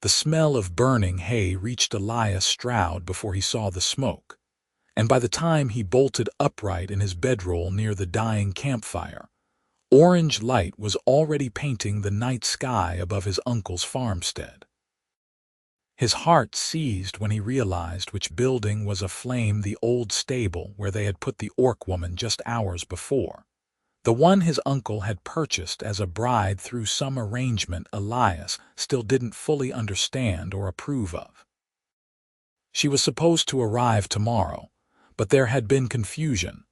The smell of burning hay reached Elias Stroud before he saw the smoke, and by the time he bolted upright in his bedroll near the dying campfire, orange light was already painting the night sky above his uncle's farmstead. His heart seized when he realized which building was aflame, the old stable where they had put the orc woman just hours before. The one his uncle had purchased as a bride through some arrangement Elias still didn't fully understand or approve of. She was supposed to arrive tomorrow, but there had been confusion,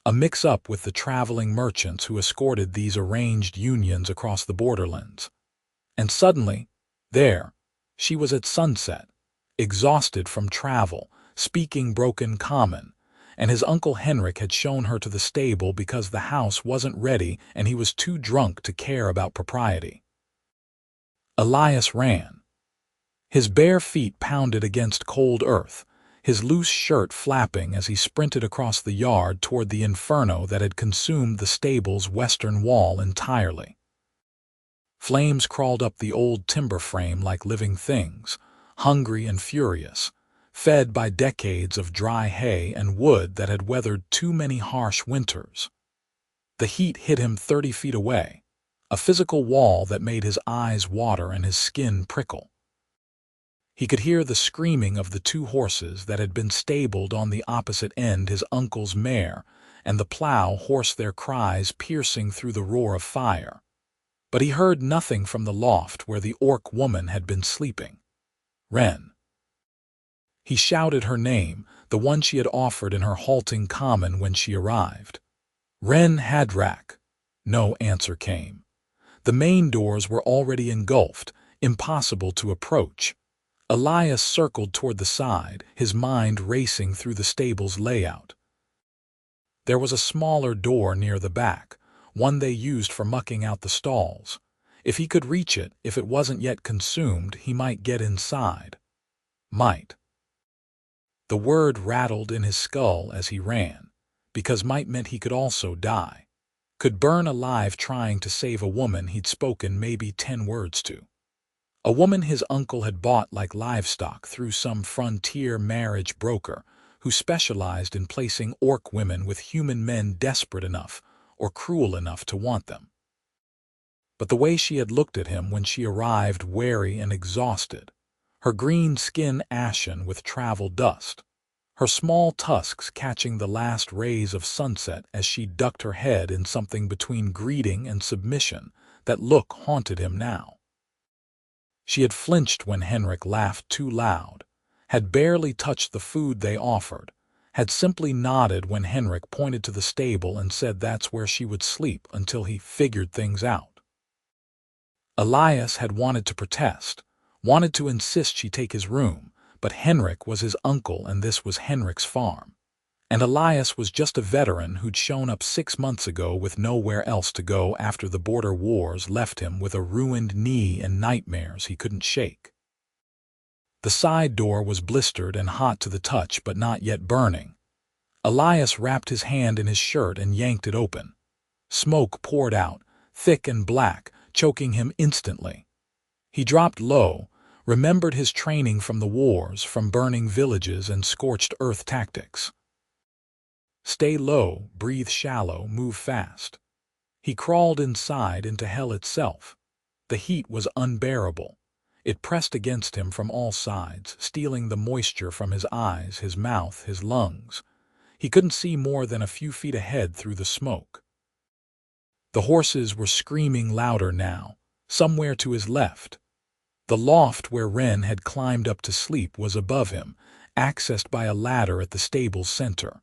a mix-up with the traveling merchants who escorted these arranged unions across the borderlands. And suddenly, there, she was at sunset, exhausted from travel, speaking broken common, and his Uncle Henrik had shown her to the stable because the house wasn't ready and he was too drunk to care about propriety. Elias ran. His bare feet pounded against cold earth, his loose shirt flapping as he sprinted across the yard toward the inferno that had consumed the stable's western wall entirely. Flames crawled up the old timber frame like living things, hungry and furious, fed by decades of dry hay and wood that had weathered too many harsh winters. The heat hit him 30 feet away, a physical wall that made his eyes water and his skin prickle. He could hear the screaming of the two horses that had been stabled on the opposite end, his uncle's mare, and the plow horse, their cries piercing through the roar of fire. But he heard nothing from the loft where the orc woman had been sleeping. Wren. He shouted her name, the one she had offered in her halting common when she arrived. Wren Hadrak. No answer came. The main doors were already engulfed, impossible to approach. Elias circled toward the side, his mind racing through the stable's layout. There was a smaller door near the back, one they used for mucking out the stalls. If he could reach it, if it wasn't yet consumed, he might get inside. Might. The word rattled in his skull as he ran, because might meant he could also die. Could burn alive trying to save a woman he'd spoken maybe 10 words to. A woman his uncle had bought like livestock through some frontier marriage broker who specialized in placing orc women with human men desperate enough or cruel enough to want them. But the way she had looked at him when she arrived, weary and exhausted, her green skin ashen with travel dust, her small tusks catching the last rays of sunset as she ducked her head in something between greeting and submission, that look haunted him now. She had flinched when Henrik laughed too loud, had barely touched the food they offered, had simply nodded when Henrik pointed to the stable and said that's where she would sleep until he figured things out. Elias had wanted to protest, wanted to insist she take his room, but Henrik was his uncle and this was Henrik's farm. And Elias was just a veteran who'd shown up 6 months ago with nowhere else to go after the border wars left him with a ruined knee and nightmares he couldn't shake. The side door was blistered and hot to the touch but not yet burning. Elias wrapped his hand in his shirt and yanked it open. Smoke poured out, thick and black, choking him instantly. He dropped low, remembered his training from the wars, from burning villages and scorched earth tactics. Stay low, breathe shallow, move fast. He crawled inside into hell itself. The heat was unbearable. It pressed against him from all sides, stealing the moisture from his eyes, his mouth, his lungs. He couldn't see more than a few feet ahead through the smoke. The horses were screaming louder now, somewhere to his left. The loft where Wren had climbed up to sleep was above him, accessed by a ladder at the stable's center.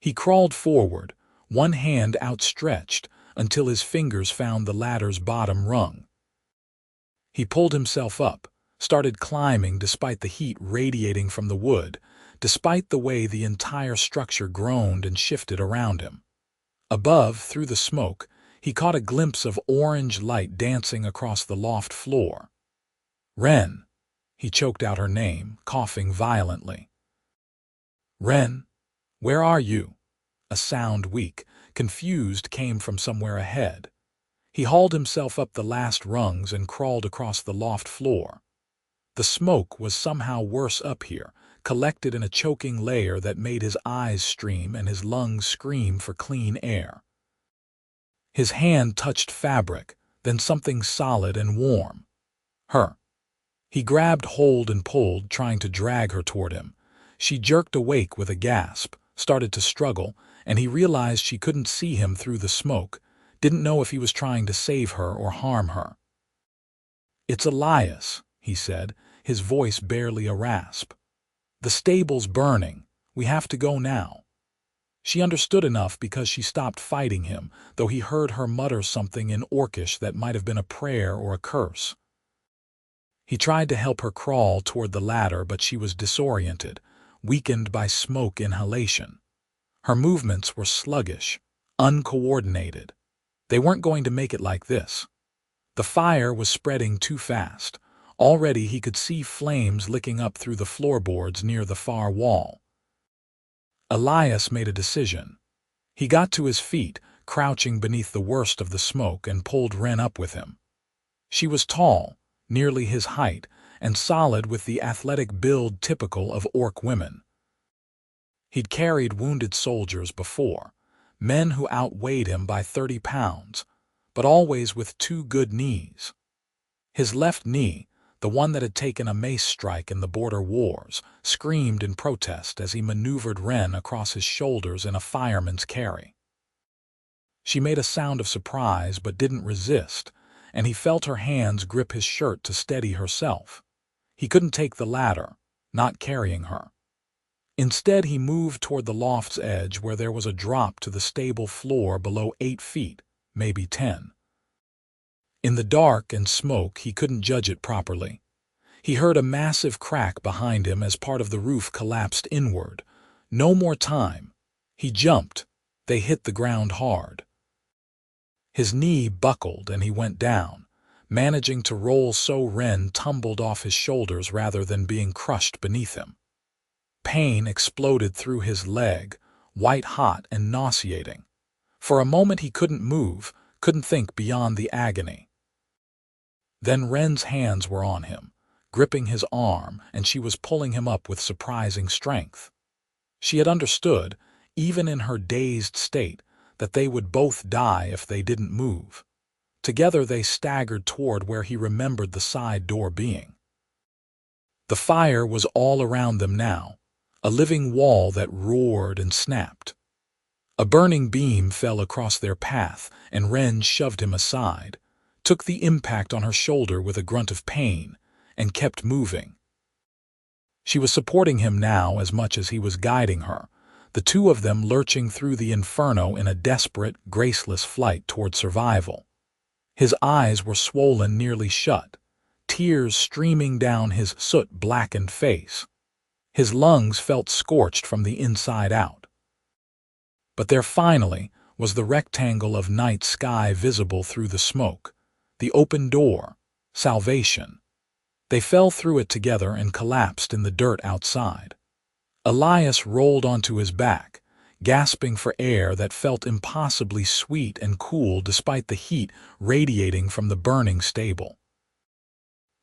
He crawled forward, one hand outstretched, until his fingers found the ladder's bottom rung. He pulled himself up, started climbing despite the heat radiating from the wood, despite the way the entire structure groaned and shifted around him. Above, through the smoke, he caught a glimpse of orange light dancing across the loft floor. Wren. He choked out her name, coughing violently. Wren. Where are you? A sound weak, confused came from somewhere ahead. He hauled himself up the last rungs and crawled across the loft floor. The smoke was somehow worse up here, collected in a choking layer that made his eyes stream and his lungs scream for clean air. His hand touched fabric, then something solid and warm. Her. He grabbed hold and pulled, trying to drag her toward him. She jerked awake with a gasp, started to struggle, and he realized she couldn't see him through the smoke, didn't know if he was trying to save her or harm her. "It's Elias," he said, his voice barely a rasp. "The stable's burning. We have to go now." She understood enough because she stopped fighting him, though he heard her mutter something in Orcish that might have been a prayer or a curse. He tried to help her crawl toward the ladder, but she was disoriented, weakened by smoke inhalation. Her movements were sluggish, uncoordinated. They weren't going to make it like this. The fire was spreading too fast. Already he could see flames licking up through the floorboards near the far wall. Elias made a decision. He got to his feet, crouching beneath the worst of the smoke, and pulled Wren up with him. She was tall, nearly his height, and solid with the athletic build typical of Orc women. He'd carried wounded soldiers before, men who outweighed him by 30 pounds, but always with 2 good knees. His left knee, the one that had taken a mace strike in the border wars, screamed in protest as he maneuvered Wren across his shoulders in a fireman's carry. She made a sound of surprise but didn't resist, and he felt her hands grip his shirt to steady herself. He couldn't take the ladder, not carrying her. Instead, he moved toward the loft's edge where there was a drop to the stable floor below 8 feet, maybe 10. In the dark and smoke, he couldn't judge it properly. He heard a massive crack behind him as part of the roof collapsed inward. No more time. He jumped. They hit the ground hard. His knee buckled and he went down, managing to roll so Wren tumbled off his shoulders rather than being crushed beneath him. Pain exploded through his leg, white-hot and nauseating. For a moment he couldn't move, couldn't think beyond the agony. Then Wren's hands were on him, gripping his arm, and she was pulling him up with surprising strength. She had understood, even in her dazed state, that they would both die if they didn't move. Together they staggered toward where he remembered the side door being. The fire was all around them now, a living wall that roared and snapped. A burning beam fell across their path, and Wren shoved him aside, took the impact on her shoulder with a grunt of pain, and kept moving. She was supporting him now as much as he was guiding her, the two of them lurching through the inferno in a desperate, graceless flight toward survival. His eyes were swollen nearly shut, tears streaming down his soot-blackened face. His lungs felt scorched from the inside out. But there finally was the rectangle of night sky visible through the smoke, the open door, salvation. They fell through it together and collapsed in the dirt outside. Elias rolled onto his back, gasping for air that felt impossibly sweet and cool despite the heat radiating from the burning stable.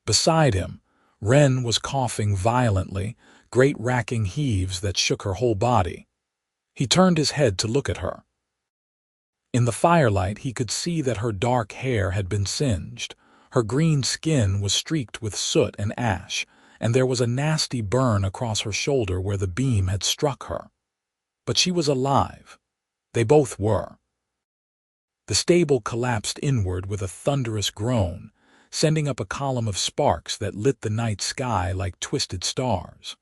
Beside him, Wren was coughing violently, great racking heaves that shook her whole body. He turned his head to look at her. In the firelight, he could see that her dark hair had been singed, her green skin was streaked with soot and ash, and there was a nasty burn across her shoulder where the beam had struck her. But she was alive. They both were. The stable collapsed inward with a thunderous groan, sending up a column of sparks that lit the night sky like twisted stars.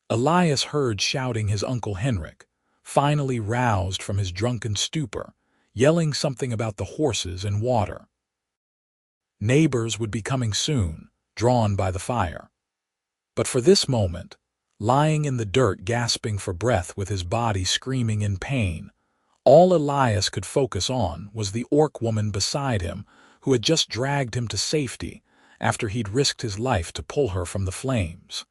Elias heard shouting his Uncle Henrik, finally roused from his drunken stupor, yelling something about the horses and water. Neighbors would be coming soon, drawn by the fire. But for this moment, lying in the dirt gasping for breath with his body screaming in pain, all Elias could focus on was the Orc woman beside him who had just dragged him to safety after he'd risked his life to pull her from the flames.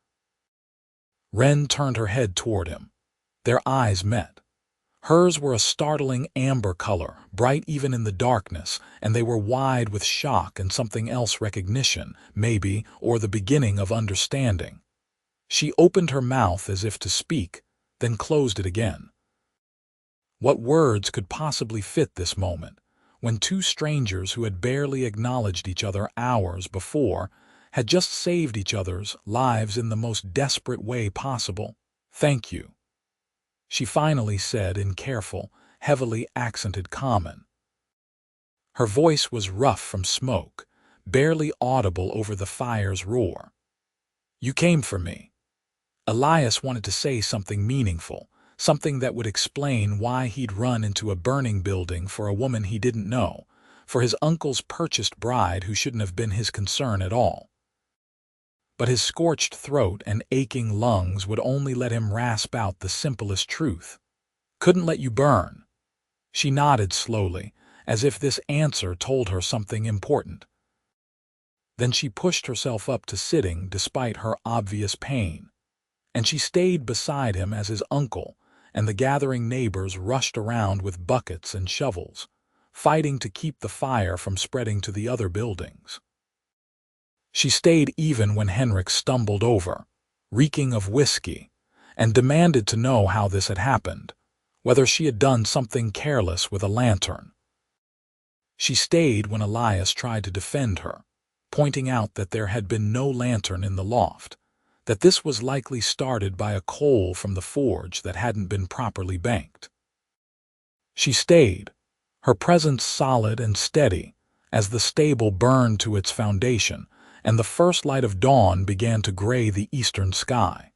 Wren turned her head toward him. Their eyes met. Hers were a startling amber color, bright even in the darkness, and they were wide with shock and something else, recognition, maybe, or the beginning of understanding. She opened her mouth as if to speak, then closed it again. What words could possibly fit this moment, when two strangers who had barely acknowledged each other hours before had just saved each other's lives in the most desperate way possible? "Thank you," she finally said in careful, heavily accented common. Her voice was rough from smoke, barely audible over the fire's roar. "You came for me." Elias wanted to say something meaningful, something that would explain why he'd run into a burning building for a woman he didn't know, for his uncle's purchased bride who shouldn't have been his concern at all. But his scorched throat and aching lungs would only let him rasp out the simplest truth. "Couldn't let you burn." She nodded slowly, as if this answer told her something important. Then she pushed herself up to sitting despite her obvious pain, and she stayed beside him as his uncle and the gathering neighbors rushed around with buckets and shovels, fighting to keep the fire from spreading to the other buildings. She stayed even when Henrik stumbled over, reeking of whiskey, and demanded to know how this had happened, whether she had done something careless with a lantern. She stayed when Elias tried to defend her, pointing out that there had been no lantern in the loft, that this was likely started by a coal from the forge that hadn't been properly banked. She stayed, her presence solid and steady, as the stable burned to its foundation and the first light of dawn began to gray the eastern sky.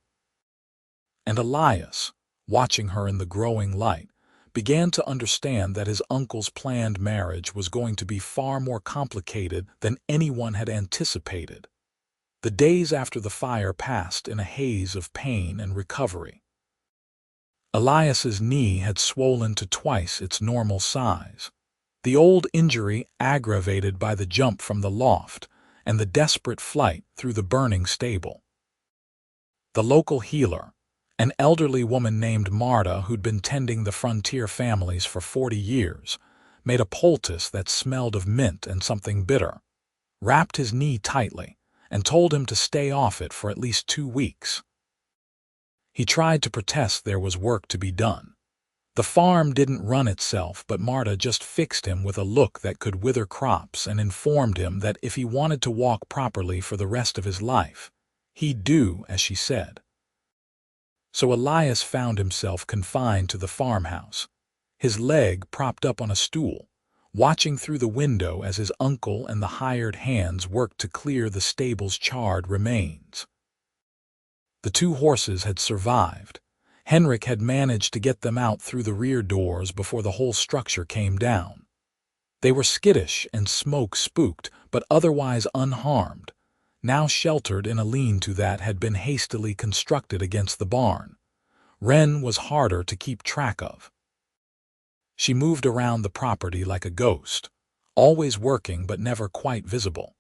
And Elias, watching her in the growing light, began to understand that his uncle's planned marriage was going to be far more complicated than anyone had anticipated. The days after the fire passed in a haze of pain and recovery. Elias's knee had swollen to twice its normal size, the old injury aggravated by the jump from the loft and the desperate flight through the burning stable. The local healer, an elderly woman named Marta who'd been tending the frontier families for 40 years, made a poultice that smelled of mint and something bitter, wrapped his knee tightly, and told him to stay off it for at least 2 weeks. He tried to protest there was work to be done. The farm didn't run itself, but Marta just fixed him with a look that could wither crops and informed him that if he wanted to walk properly for the rest of his life, he'd do as she said. So Elias found himself confined to the farmhouse, his leg propped up on a stool, watching through the window as his uncle and the hired hands worked to clear the stable's charred remains. The 2 horses had survived. Henrik had managed to get them out through the rear doors before the whole structure came down. They were skittish and smoke-spooked, but otherwise unharmed, now sheltered in a lean-to that had been hastily constructed against the barn. Wren was harder to keep track of. She moved around the property like a ghost, always working but never quite visible.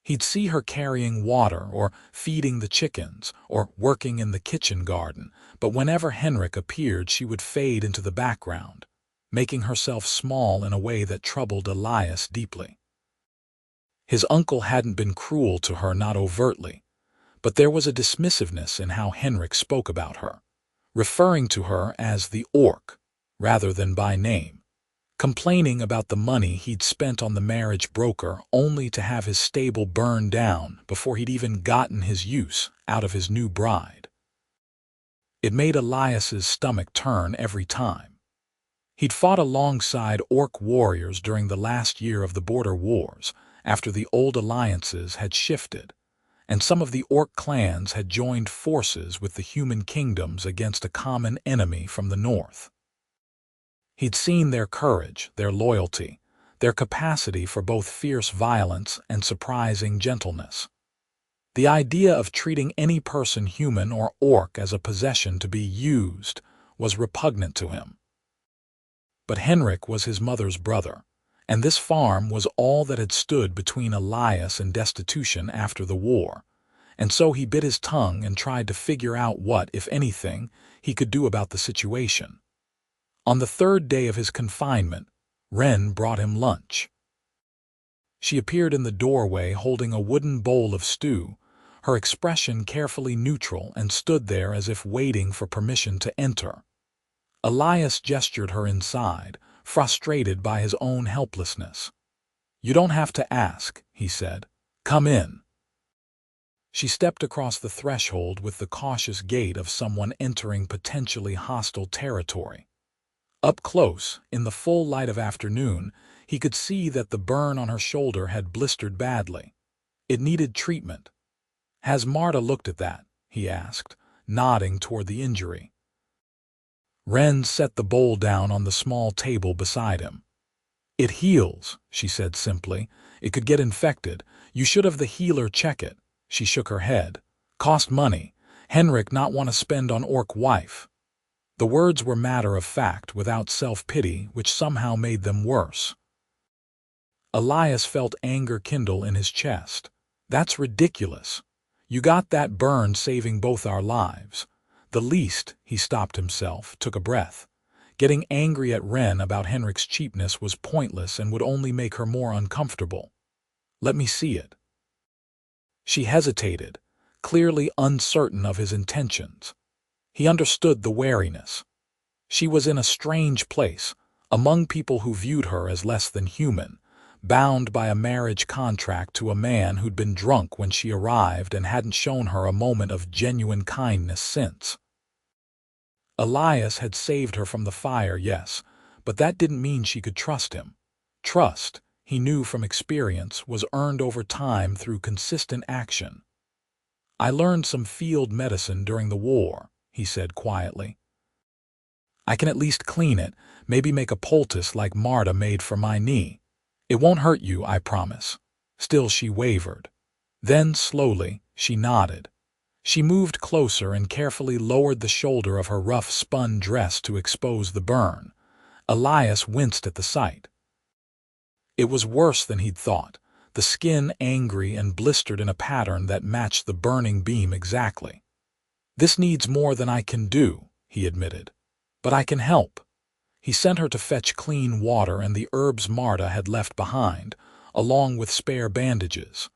He'd see her carrying water or feeding the chickens or working in the kitchen garden, but whenever Henrik appeared she would fade into the background, making herself small in a way that troubled Elias deeply. His uncle hadn't been cruel to her, not overtly, but there was a dismissiveness in how Henrik spoke about her, referring to her as the orc rather than by name, complaining about the money he'd spent on the marriage broker only to have his stable burned down before he'd even gotten his use out of his new bride. It made Elias's stomach turn every time. He'd fought alongside orc warriors during the last year of the border wars, after the old alliances had shifted, and some of the orc clans had joined forces with the human kingdoms against a common enemy from the north. He'd seen their courage, their loyalty, their capacity for both fierce violence and surprising gentleness. The idea of treating any person, human or orc, as a possession to be used was repugnant to him. But Henrik was his mother's brother, and this farm was all that had stood between Elias and destitution after the war, and so he bit his tongue and tried to figure out what, if anything, he could do about the situation. On the third day of his confinement, Wren brought him lunch. She appeared in the doorway holding a wooden bowl of stew, her expression carefully neutral, and stood there as if waiting for permission to enter. Elias gestured her inside, frustrated by his own helplessness. "You don't have to ask," he said. "Come in." She stepped across the threshold with the cautious gait of someone entering potentially hostile territory. Up close, in the full light of afternoon, he could see that the burn on her shoulder had blistered badly. It needed treatment. "Has Marta looked at that?" he asked, nodding toward the injury. Wren set the bowl down on the small table beside him. "It heals," she said simply. "It could get infected. You should have the healer check it." She shook her head. "Cost money. Henrik not want to spend on orc wife." The words were matter of fact, without self-pity, which somehow made them worse. Elias felt anger kindle in his chest. "That's ridiculous. You got that burn saving both our lives. The least," he stopped himself, took a breath. Getting angry at Wren about Henrik's cheapness was pointless and would only make her more uncomfortable. "Let me see it." She hesitated, clearly uncertain of his intentions. He understood the wariness. She was in a strange place, among people who viewed her as less than human, bound by a marriage contract to a man who'd been drunk when she arrived and hadn't shown her a moment of genuine kindness since. Elias had saved her from the fire, yes, but that didn't mean she could trust him. Trust, he knew from experience, was earned over time through consistent action. "I learned some field medicine during the war," he said quietly. "I can at least clean it, maybe make a poultice like Marta made for my knee. It won't hurt you, I promise." Still she wavered. Then, slowly, she nodded. She moved closer and carefully lowered the shoulder of her rough spun dress to expose the burn. Elias winced at the sight. It was worse than he'd thought, the skin angry and blistered in a pattern that matched the burning beam exactly. "This needs more than I can do," he admitted. "But I can help." He sent her to fetch clean water and the herbs Marta had left behind, along with spare bandages.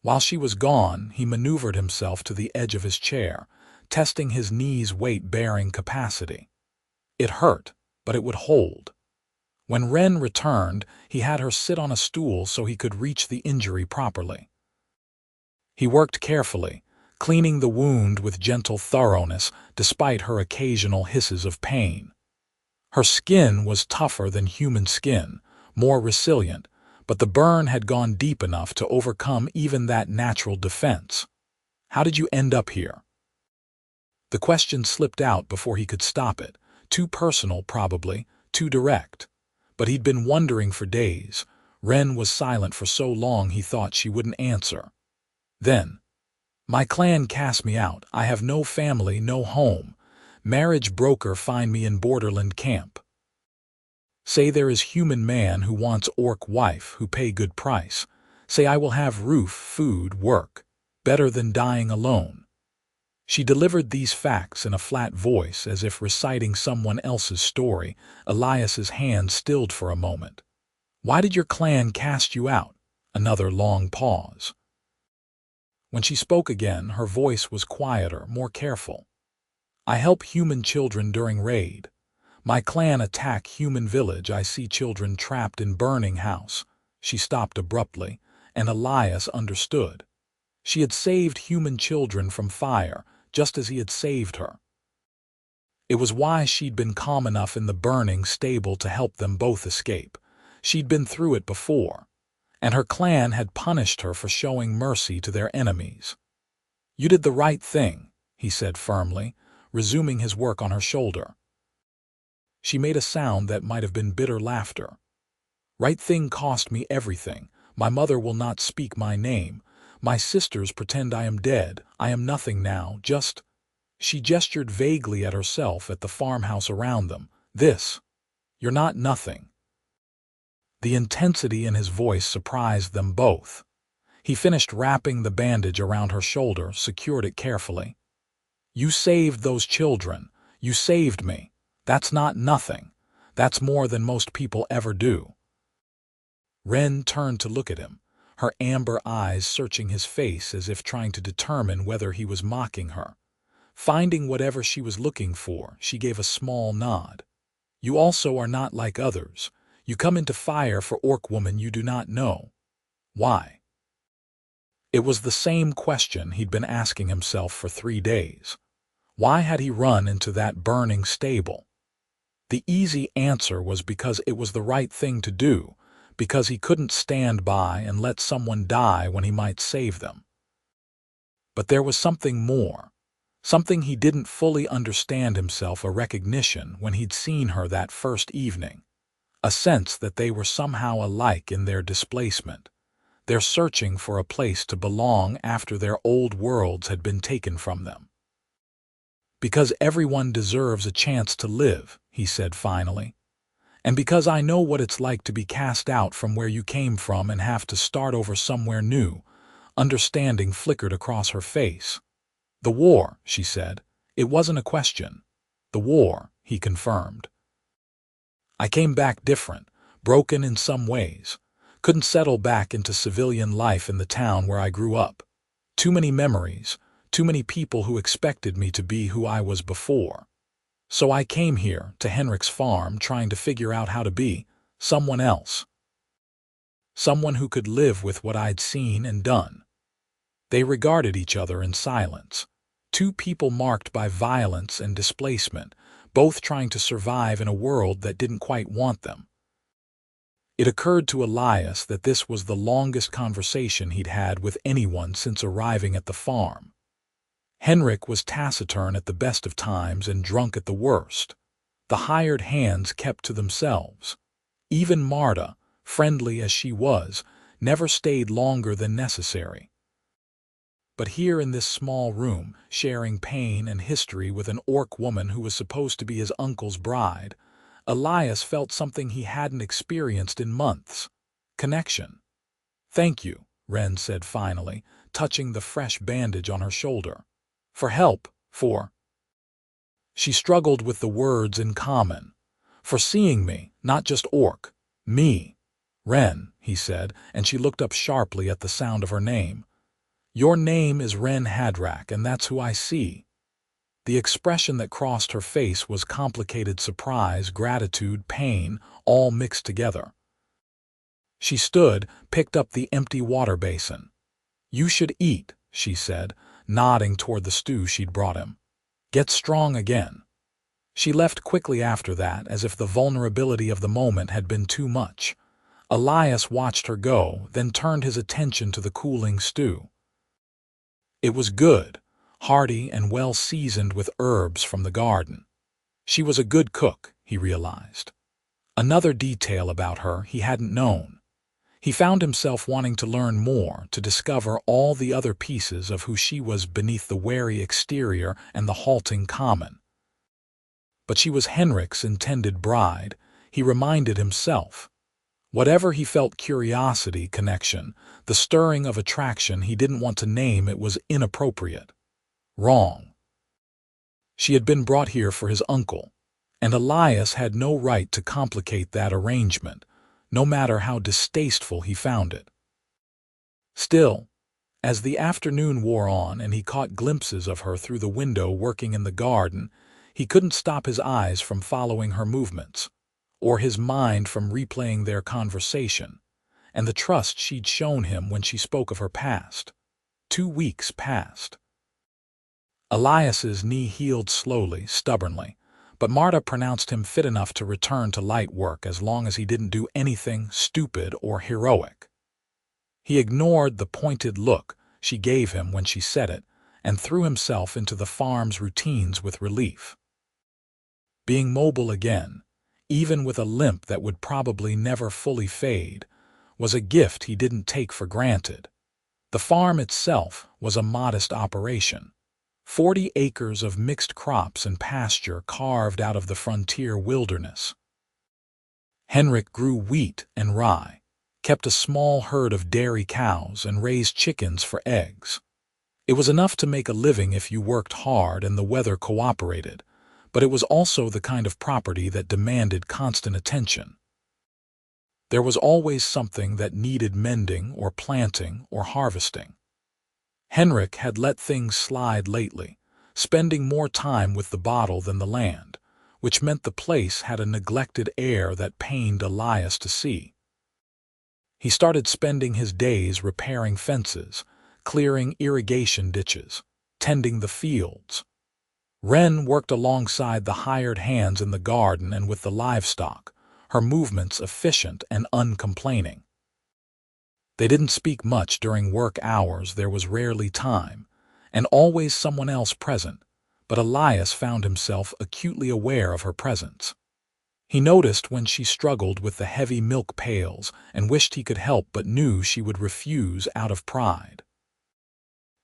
While she was gone, he maneuvered himself to the edge of his chair, testing his knee's weight-bearing capacity. It hurt, but it would hold. When Wren returned, he had her sit on a stool so he could reach the injury properly. He worked carefully, cleaning the wound with gentle thoroughness despite her occasional hisses of pain. Her skin was tougher than human skin, more resilient, but the burn had gone deep enough to overcome even that natural defense. "How did you end up here?" The question slipped out before he could stop it. Too personal, probably, too direct. But he'd been wondering for days. Wren was silent for so long he thought she wouldn't answer. Then, "My clan cast me out. I have no family, no home. Marriage broker find me in borderland camp. Say there is human man who wants orc wife who pay good price. Say I will have roof, food, work. Better than dying alone." She delivered these facts in a flat voice as if reciting someone else's story. Elias's hand stilled for a moment. "Why did your clan cast you out?" Another long pause. When she spoke again, her voice was quieter, more careful. "I help human children during raid. My clan attack human village. I see children trapped in burning house." She stopped abruptly, and Elias understood. She had saved human children from fire, just as he had saved her. It was why she'd been calm enough in the burning stable to help them both escape. She'd been through it before, and her clan had punished her for showing mercy to their enemies. "You did the right thing," he said firmly, resuming his work on her shoulder. She made a sound that might have been bitter laughter. "Right thing cost me everything. My mother will not speak my name. My sisters pretend I am dead. I am nothing now, just—" She gestured vaguely at herself at the farmhouse around them. "This. You're not nothing." The intensity in his voice surprised them both. He finished wrapping the bandage around her shoulder, secured it carefully. "You saved those children. You saved me. That's not nothing. That's more than most people ever do." Wren turned to look at him, her amber eyes searching his face as if trying to determine whether he was mocking her. Finding whatever she was looking for, she gave a small nod. "You also are not like others. You come into fire for Orc woman you do not know. Why?" It was the same question he'd been asking himself for 3 days. Why had he run into that burning stable? The easy answer was because it was the right thing to do, because he couldn't stand by and let someone die when he might save them. But there was something more, something he didn't fully understand himself, a recognition when he'd seen her that first evening, a sense that they were somehow alike in their displacement. They're searching for a place to belong after their old worlds had been taken from them. "Because everyone deserves a chance to live," he said finally. "And because I know what it's like to be cast out from where you came from and have to start over somewhere new." Understanding flickered across her face. "The war," she said. It wasn't a question. "The war," he confirmed. "I came back different, broken in some ways. Couldn't settle back into civilian life in the town where I grew up. Too many memories, too many people who expected me to be who I was before. So I came here, to Henrik's farm, trying to figure out how to be someone else. Someone who could live with what I'd seen and done." They regarded each other in silence. Two people marked by violence and displacement, both trying to survive in a world that didn't quite want them. It occurred to Elias that this was the longest conversation he'd had with anyone since arriving at the farm. Henrik was taciturn at the best of times and drunk at the worst. The hired hands kept to themselves. Even Marta, friendly as she was, never stayed longer than necessary. But here in this small room, sharing pain and history with an Orc woman who was supposed to be his uncle's bride, Elias felt something he hadn't experienced in months: connection. "Thank you," Wren said finally, touching the fresh bandage on her shoulder. "For help, for—" She struggled with the words in common. "For seeing me, not just Orc. Me." "Wren," he said, and she looked up sharply at the sound of her name. "Your name is Wren Hadrak, and that's who I see." The expression that crossed her face was complicated surprise, gratitude, pain, all mixed together. She stood, picked up the empty water basin. "You should eat," she said, nodding toward the stew she'd brought him. "Get strong again." She left quickly after that, as if the vulnerability of the moment had been too much. Elias watched her go, then turned his attention to the cooling stew. It was good, hearty and well seasoned with herbs from the garden. She was a good cook, he realized. Another detail about her he hadn't known. He found himself wanting to learn more, to discover all the other pieces of who she was beneath the wary exterior and the halting common. But she was Henrik's intended bride, he reminded himself. Whatever he felt, curiosity, connection, the stirring of attraction he didn't want to name, it was inappropriate. Wrong. She had been brought here for his uncle, and Elias had no right to complicate that arrangement, no matter how distasteful he found it. Still, as the afternoon wore on and he caught glimpses of her through the window working in the garden, he couldn't stop his eyes from following her movements, or his mind from replaying their conversation, and the trust she'd shown him when she spoke of her past. 2 weeks passed. Elias's knee healed slowly, stubbornly, but Marta pronounced him fit enough to return to light work as long as he didn't do anything stupid or heroic. He ignored the pointed look she gave him when she said it and threw himself into the farm's routines with relief. Being mobile again, even with a limp that would probably never fully fade, was a gift he didn't take for granted. The farm itself was a modest operation. 40 acres of mixed crops and pasture carved out of the frontier wilderness. Henrik grew wheat and rye, kept a small herd of dairy cows, and raised chickens for eggs. It was enough to make a living if you worked hard and the weather cooperated, but it was also the kind of property that demanded constant attention. There was always something that needed mending or planting or harvesting. Henrik had let things slide lately, spending more time with the bottle than the land, which meant the place had a neglected air that pained Elias to see. He started spending his days repairing fences, clearing irrigation ditches, tending the fields. Wren worked alongside the hired hands in the garden and with the livestock, her movements efficient and uncomplaining. They didn't speak much during work hours, there was rarely time, and always someone else present, but Elias found himself acutely aware of her presence. He noticed when she struggled with the heavy milk pails and wished he could help but knew she would refuse out of pride.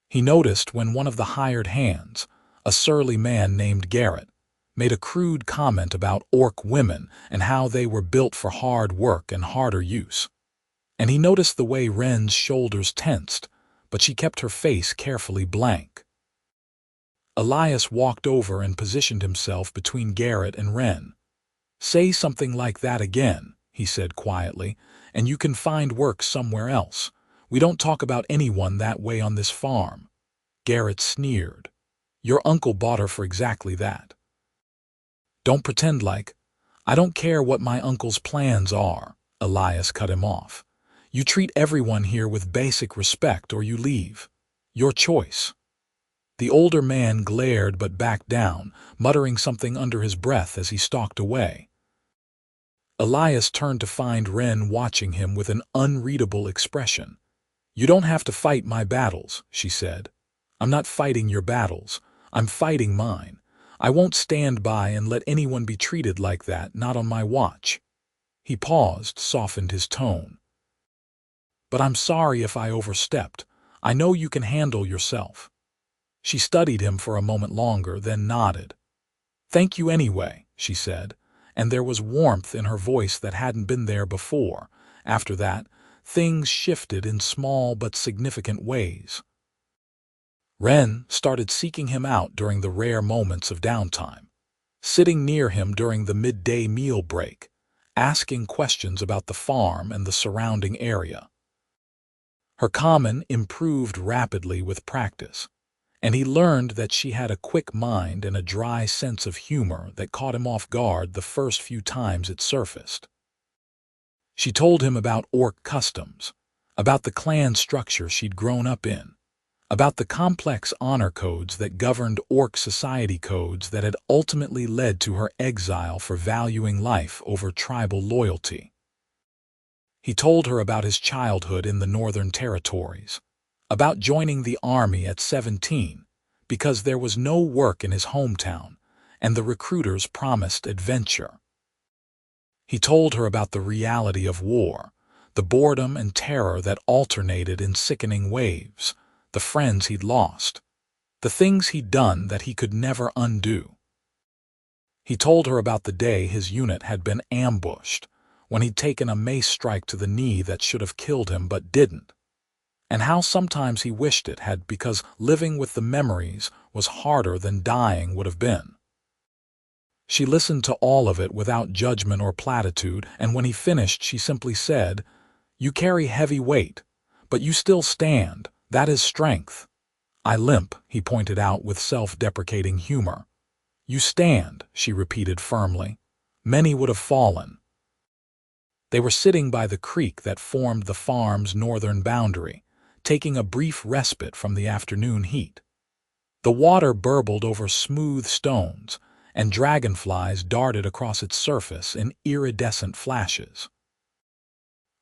He noticed when one of the hired hands, a surly man named Garrett, made a crude comment about orc women and how they were built for hard work and harder use. And he noticed the way Wren's shoulders tensed, but she kept her face carefully blank. Elias walked over and positioned himself between Garrett and Wren. "Say something like that again," he said quietly, "and you can find work somewhere else. We don't talk about anyone that way on this farm." Garrett sneered. "Your uncle bought her for exactly that." "Don't pretend like. I don't care what my uncle's plans are," Elias cut him off. "You treat everyone here with basic respect or you leave. Your choice." The older man glared but backed down, muttering something under his breath as he stalked away. Elias turned to find Wren watching him with an unreadable expression. "You don't have to fight my battles," she said. "I'm not fighting your battles. I'm fighting mine. I won't stand by and let anyone be treated like that, not on my watch." He paused, softened his tone. "But I'm sorry if I overstepped. I know you can handle yourself." She studied him for a moment longer, then nodded. "Thank you anyway," she said, and there was warmth in her voice that hadn't been there before. After that, things shifted in small but significant ways. Wren started seeking him out during the rare moments of downtime, sitting near him during the midday meal break, asking questions about the farm and the surrounding area. Her comment improved rapidly with practice, and he learned that she had a quick mind and a dry sense of humor that caught him off guard the first few times it surfaced. She told him about orc customs, about the clan structure she'd grown up in, about the complex honor codes that governed orc society, codes that had ultimately led to her exile for valuing life over tribal loyalty. He told her about his childhood in the Northern Territories, about joining the army at 17 because there was no work in his hometown and the recruiters promised adventure. He told her about the reality of war, the boredom and terror that alternated in sickening waves, the friends he'd lost, the things he'd done that he could never undo. He told her about the day his unit had been ambushed, when he'd taken a mace strike to the knee that should have killed him but didn't, and how sometimes he wished it had because living with the memories was harder than dying would have been. She listened to all of it without judgment or platitude, and when he finished she simply said, "You carry heavy weight, but you still stand. That is strength." "I limp," he pointed out with self-deprecating humor. "You stand," she repeated firmly. "Many would have fallen." They were sitting by the creek that formed the farm's northern boundary, taking a brief respite from the afternoon heat. The water burbled over smooth stones, and dragonflies darted across its surface in iridescent flashes.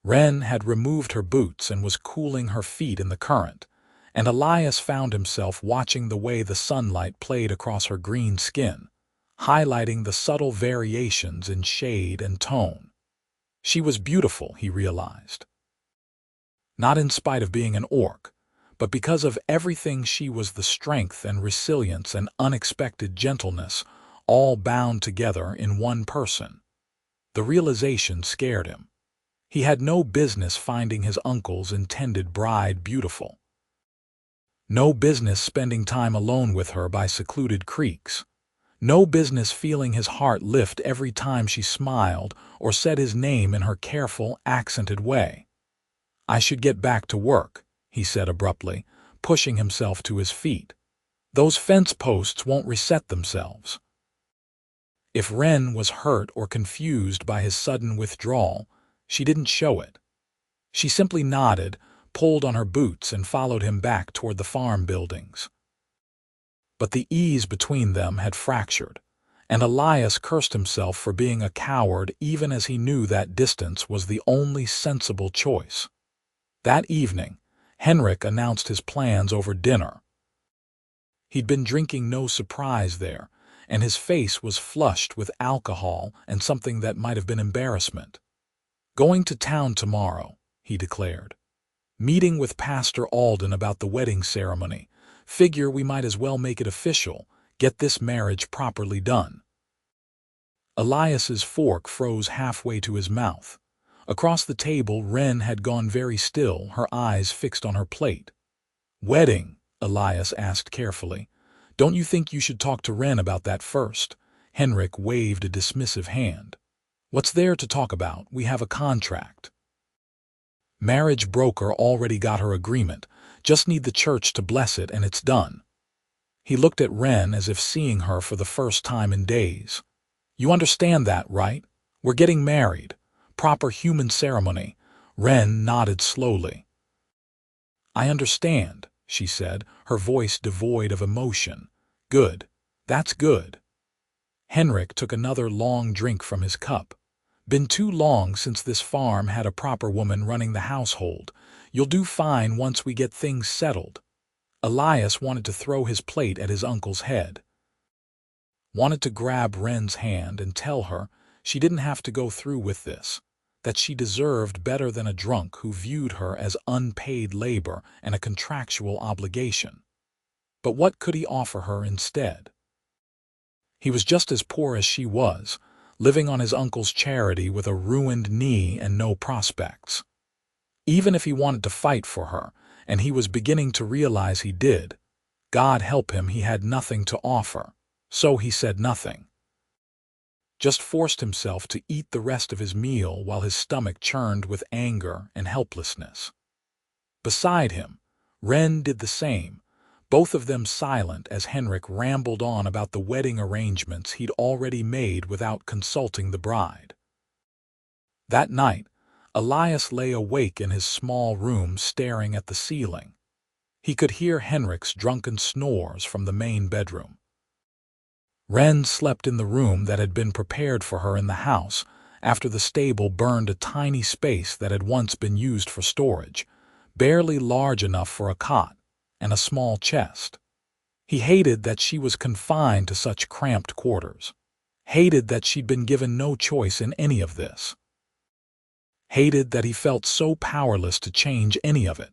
Wren had removed her boots and was cooling her feet in the current, and Elias found himself watching the way the sunlight played across her green skin, highlighting the subtle variations in shade and tone. She was beautiful, he realized. Not in spite of being an orc, but because of everything. She was the strength and resilience and unexpected gentleness, all bound together in one person. The realization scared him. He had no business finding his uncle's intended bride beautiful. No business spending time alone with her by secluded creeks. No business feeling his heart lift every time she smiled or said his name in her careful, accented way. "I should get back to work," he said abruptly, pushing himself to his feet. "Those fence posts won't reset themselves." If Wren was hurt or confused by his sudden withdrawal, she didn't show it. She simply nodded, pulled on her boots, and followed him back toward the farm buildings. But the ease between them had fractured, and Elias cursed himself for being a coward even as he knew that distance was the only sensible choice. That evening, Henrik announced his plans over dinner. He'd been drinking no surprise there, and his face was flushed with alcohol and something that might have been embarrassment. "Going to town tomorrow," he declared. "Meeting with Pastor Alden about the wedding ceremony. Figure we might as well make it official, get this marriage properly done." Elias's fork froze halfway to his mouth. Across the table, Wren had gone very still, her eyes fixed on her plate. "Wedding?" Elias asked carefully. "Don't you think you should talk to Wren about that first?" Henrik waved a dismissive hand. "What's there to talk about? We have a contract. Marriage broker already got her agreement. Just need the church to bless it and it's done." He looked at Wren as if seeing her for the first time in days. "You understand that, right? We're getting married. Proper human ceremony." Wren nodded slowly. "I understand," she said, her voice devoid of emotion. "Good. That's good." Henrik took another long drink from his cup. "Been too long since this farm had a proper woman running the household. You'll do fine once we get things settled." Elias wanted to throw his plate at his uncle's head. Wanted to grab Wren's hand and tell her she didn't have to go through with this, that she deserved better than a drunk who viewed her as unpaid labor and a contractual obligation. But what could he offer her instead? He was just as poor as she was, living on his uncle's charity with a ruined knee and no prospects. Even if he wanted to fight for her, and he was beginning to realize he did, God help him, he had nothing to offer, so he said nothing. Just forced himself to eat the rest of his meal while his stomach churned with anger and helplessness. Beside him, Wren did the same, both of them silent as Henrik rambled on about the wedding arrangements he'd already made without consulting the bride. That night, Elias lay awake in his small room staring at the ceiling. He could hear Henrik's drunken snores from the main bedroom. Wren slept in the room that had been prepared for her in the house after the stable burned a tiny space that had once been used for storage, barely large enough for a cot and a small chest. He hated that she was confined to such cramped quarters. Hated that she'd been given no choice in any of this. Hated that he felt so powerless to change any of it.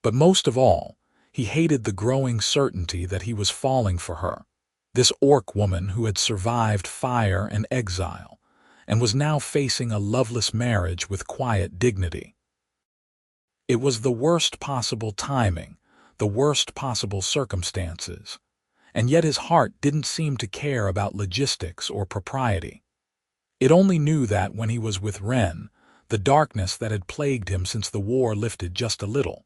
But most of all, he hated the growing certainty that he was falling for her, this orc woman who had survived fire and exile, and was now facing a loveless marriage with quiet dignity. It was the worst possible timing, the worst possible circumstances, and yet his heart didn't seem to care about logistics or propriety. It only knew that when he was with Wren, the darkness that had plagued him since the war lifted just a little,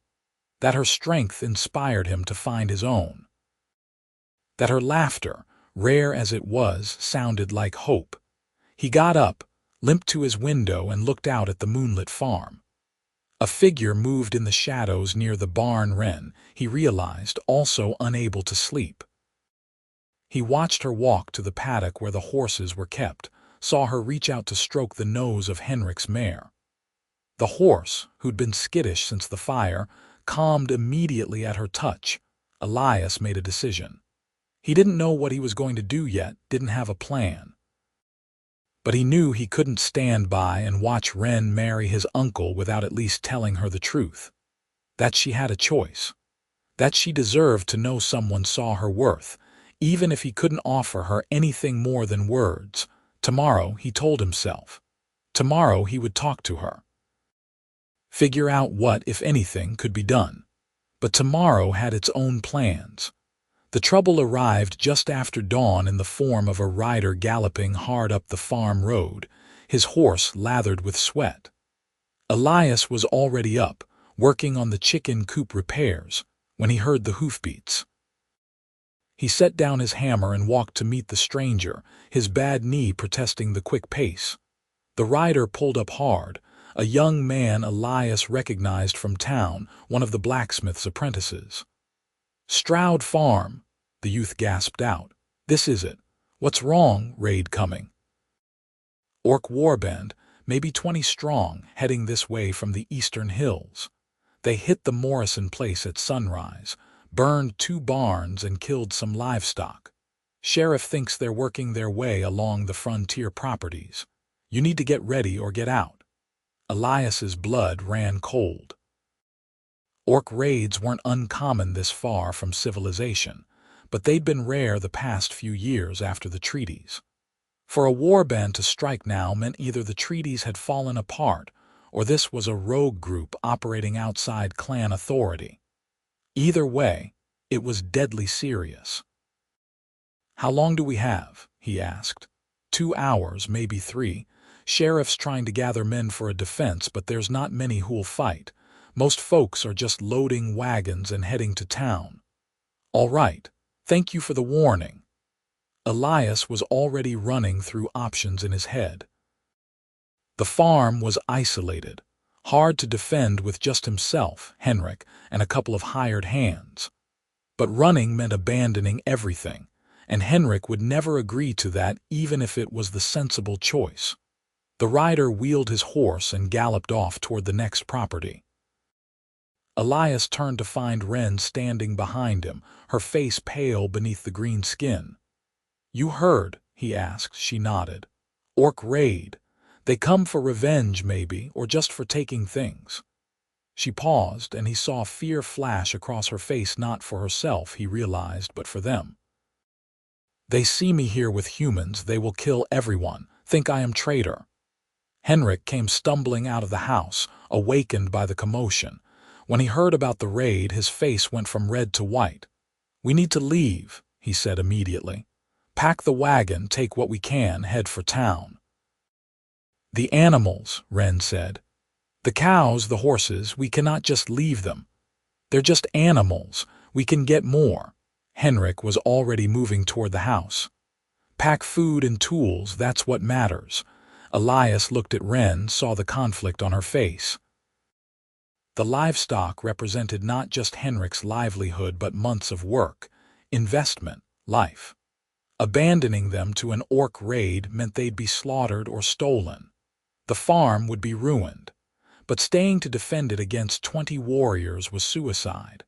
that her strength inspired him to find his own, that her laughter, rare as it was, sounded like hope. He got up, limped to his window, and looked out at the moonlit farm. A figure moved in the shadows near the barn. Wren, he realized, also unable to sleep. He watched her walk to the paddock where the horses were kept, saw her reach out to stroke the nose of Henrik's mare. The horse, who'd been skittish since the fire, calmed immediately at her touch. Elias made a decision. He didn't know what he was going to do yet, didn't have a plan. But he knew he couldn't stand by and watch Wren marry his uncle without at least telling her the truth. That she had a choice. That she deserved to know someone saw her worth, even if he couldn't offer her anything more than words. Tomorrow, he told himself. Tomorrow he would talk to her. Figure out what, if anything, could be done. But tomorrow had its own plans. The trouble arrived just after dawn in the form of a rider galloping hard up the farm road, his horse lathered with sweat. Elias was already up, working on the chicken coop repairs, when he heard the hoofbeats. He set down his hammer and walked to meet the stranger, his bad knee protesting the quick pace. The rider pulled up hard, a young man Elias recognized from town, one of the blacksmith's apprentices. "Stroud Farm," the youth gasped out. "This is it. What's wrong? Raid coming." Orc warband, maybe 20 strong, heading this way from the eastern hills. They hit the Morrison place at sunrise, burned 2 barns and killed some livestock. Sheriff thinks they're working their way along the frontier properties. You need to get ready or get out. Elias's blood ran cold. Orc raids weren't uncommon this far from civilization, but they'd been rare the past few years after the treaties. For a warband to strike now meant either the treaties had fallen apart or this was a rogue group operating outside clan authority. Either way, it was deadly serious. "How long do we have?" he asked. 2 hours, maybe 3. Sheriff's trying to gather men for a defense, but there's not many who'll fight. Most folks are just loading wagons and heading to town. "All right. Thank you for the warning." Elias was already running through options in his head. The farm was isolated, hard to defend with just himself, Henrik, and a couple of hired hands. But running meant abandoning everything, and Henrik would never agree to that even if it was the sensible choice. The rider wheeled his horse and galloped off toward the next property. Elias turned to find Wren standing behind him, her face pale beneath the green skin. "You heard?" he asked. She nodded. "Orc raid. They come for revenge, maybe, or just for taking things." She paused, and he saw fear flash across her face, not for herself, he realized, but for them. "They see me here with humans. They will kill everyone. Think I am traitor." Henrik came stumbling out of the house, awakened by the commotion. When he heard about the raid, his face went from red to white. "We need to leave," he said immediately. "Pack the wagon, take what we can, head for town." "The animals," Wren said. "The cows, the horses, we cannot just leave them. They're just animals. We can get more." Henrik was already moving toward the house. "Pack food and tools, that's what matters." Elias looked at Wren, saw the conflict on her face. The livestock represented not just Henrik's livelihood but months of work, investment, life. Abandoning them to an orc raid meant they'd be slaughtered or stolen. The farm would be ruined, but staying to defend it against 20 warriors was suicide.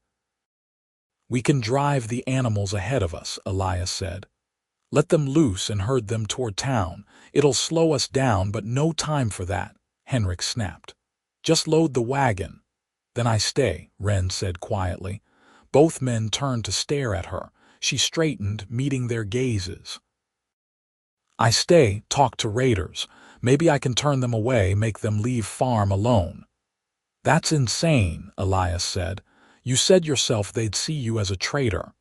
"We can drive the animals ahead of us," Elias said. "Let them loose and herd them toward town. It'll slow us down, but no time for that," Henrik snapped. "Just load the wagon." "Then I stay," Wren said quietly. Both men turned to stare at her. She straightened, meeting their gazes. "I stay, talk to raiders. Maybe I can turn them away, make them leave farm alone." "That's insane," Elias said. "You said yourself they'd see you as a traitor."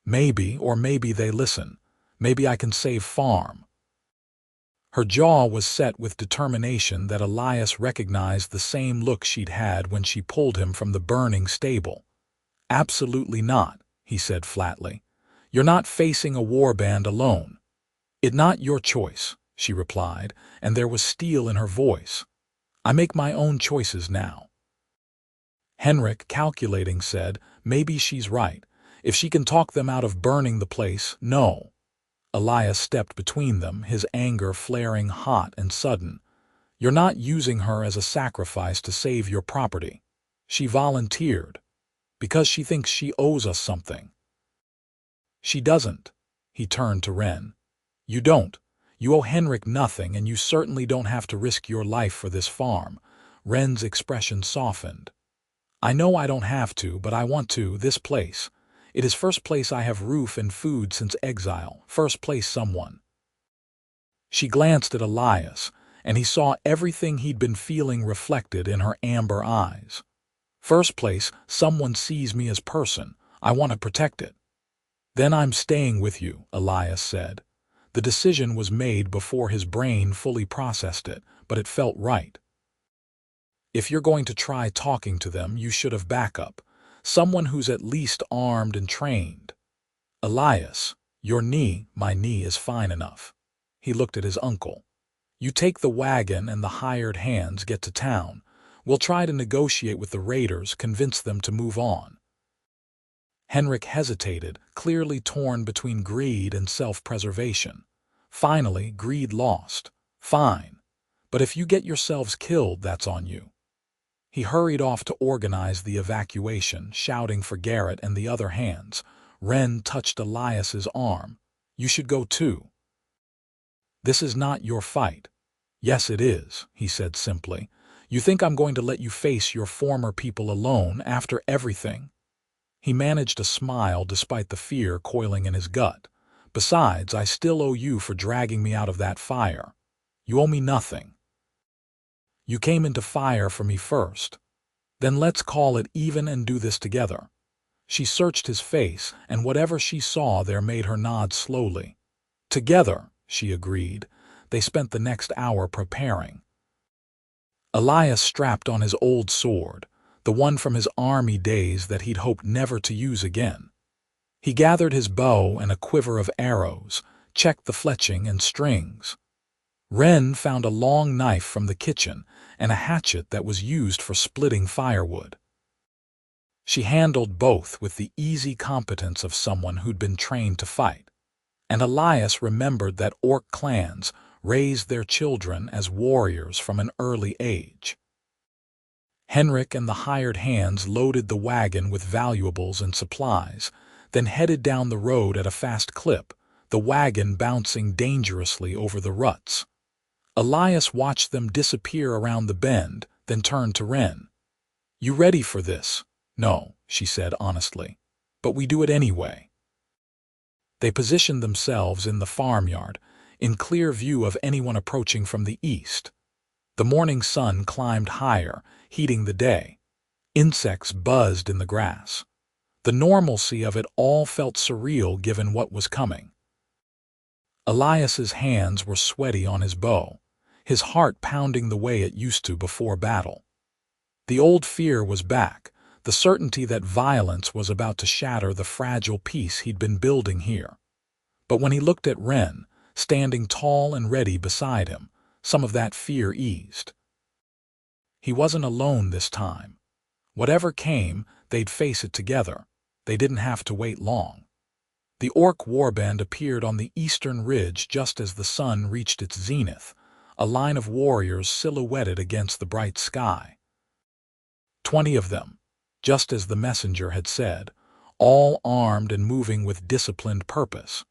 "Maybe, or maybe they listen. Maybe I can save farm." Her jaw was set with determination that Elias recognized the same look she'd had when she pulled him from the burning stable. "Absolutely not," he said flatly. "You're not facing a warband alone." "It's not your choice," she replied, and there was steel in her voice. "I make my own choices now." Henrik, calculating, said, "Maybe she's right. If she can talk them out of burning the place, no." Elias stepped between them, his anger flaring hot and sudden. "You're not using her as a sacrifice to save your property. She volunteered. Because she thinks she owes us something." "She doesn't." He turned to Wren. "You don't. You owe Henrik nothing, and you certainly don't have to risk your life for this farm." Wren's expression softened. "I know I don't have to, but I want to. This place. It is first place I have roof and food since exile. First place someone." She glanced at Elias, and he saw everything he'd been feeling reflected in her amber eyes. "First place, someone sees me as person. I want to protect it." Then I'm staying with you, Elias said. The decision was made before his brain fully processed it, but it felt right. If you're going to try talking to them, you should have backup. Someone who's at least armed and trained. Elias, my knee is fine enough. He looked at his uncle. You take the wagon and the hired hands get to town. We'll try to negotiate with the raiders, convince them to move on. Henrik hesitated, clearly torn between greed and self-preservation. Finally, greed lost. Fine. But if you get yourselves killed, that's on you. He hurried off to organize the evacuation, shouting for Garrett and the other hands. Wren touched Elias's arm. You should go too. This is not your fight. Yes, it is, he said simply. You think I'm going to let you face your former people alone after everything? He managed a smile despite the fear coiling in his gut. Besides, I still owe you for dragging me out of that fire. You owe me nothing. You came into fire for me first. Then let's call it even and do this together. She searched his face, and whatever she saw there made her nod slowly. Together, she agreed. They spent the next hour preparing. Elias strapped on his old sword, the one from his army days that he'd hoped never to use again. He gathered his bow and a quiver of arrows, checked the fletching and strings. Wren found a long knife from the kitchen and a hatchet that was used for splitting firewood. She handled both with the easy competence of someone who'd been trained to fight. And Elias remembered that orc clans raised their children as warriors from an early age. Henrik and the hired hands loaded the wagon with valuables and supplies, then headed down the road at a fast clip, the wagon bouncing dangerously over the ruts. Elias watched them disappear around the bend, then turned to Wren. You ready for this? No, she said honestly. But we do it anyway. They positioned themselves in the farmyard, in clear view of anyone approaching from the east. The morning sun climbed higher, heating the day. Insects buzzed in the grass. The normalcy of it all felt surreal given what was coming. Elias's hands were sweaty on his bow, his heart pounding the way it used to before battle. The old fear was back, the certainty that violence was about to shatter the fragile peace he'd been building here. But when he looked at Wren, standing tall and ready beside him, some of that fear eased. He wasn't alone this time. Whatever came, they'd face it together. They didn't have to wait long. The orc warband appeared on the eastern ridge just as the sun reached its zenith, a line of warriors silhouetted against the bright sky. 20 of them, just as the messenger had said, all armed and moving with disciplined purpose.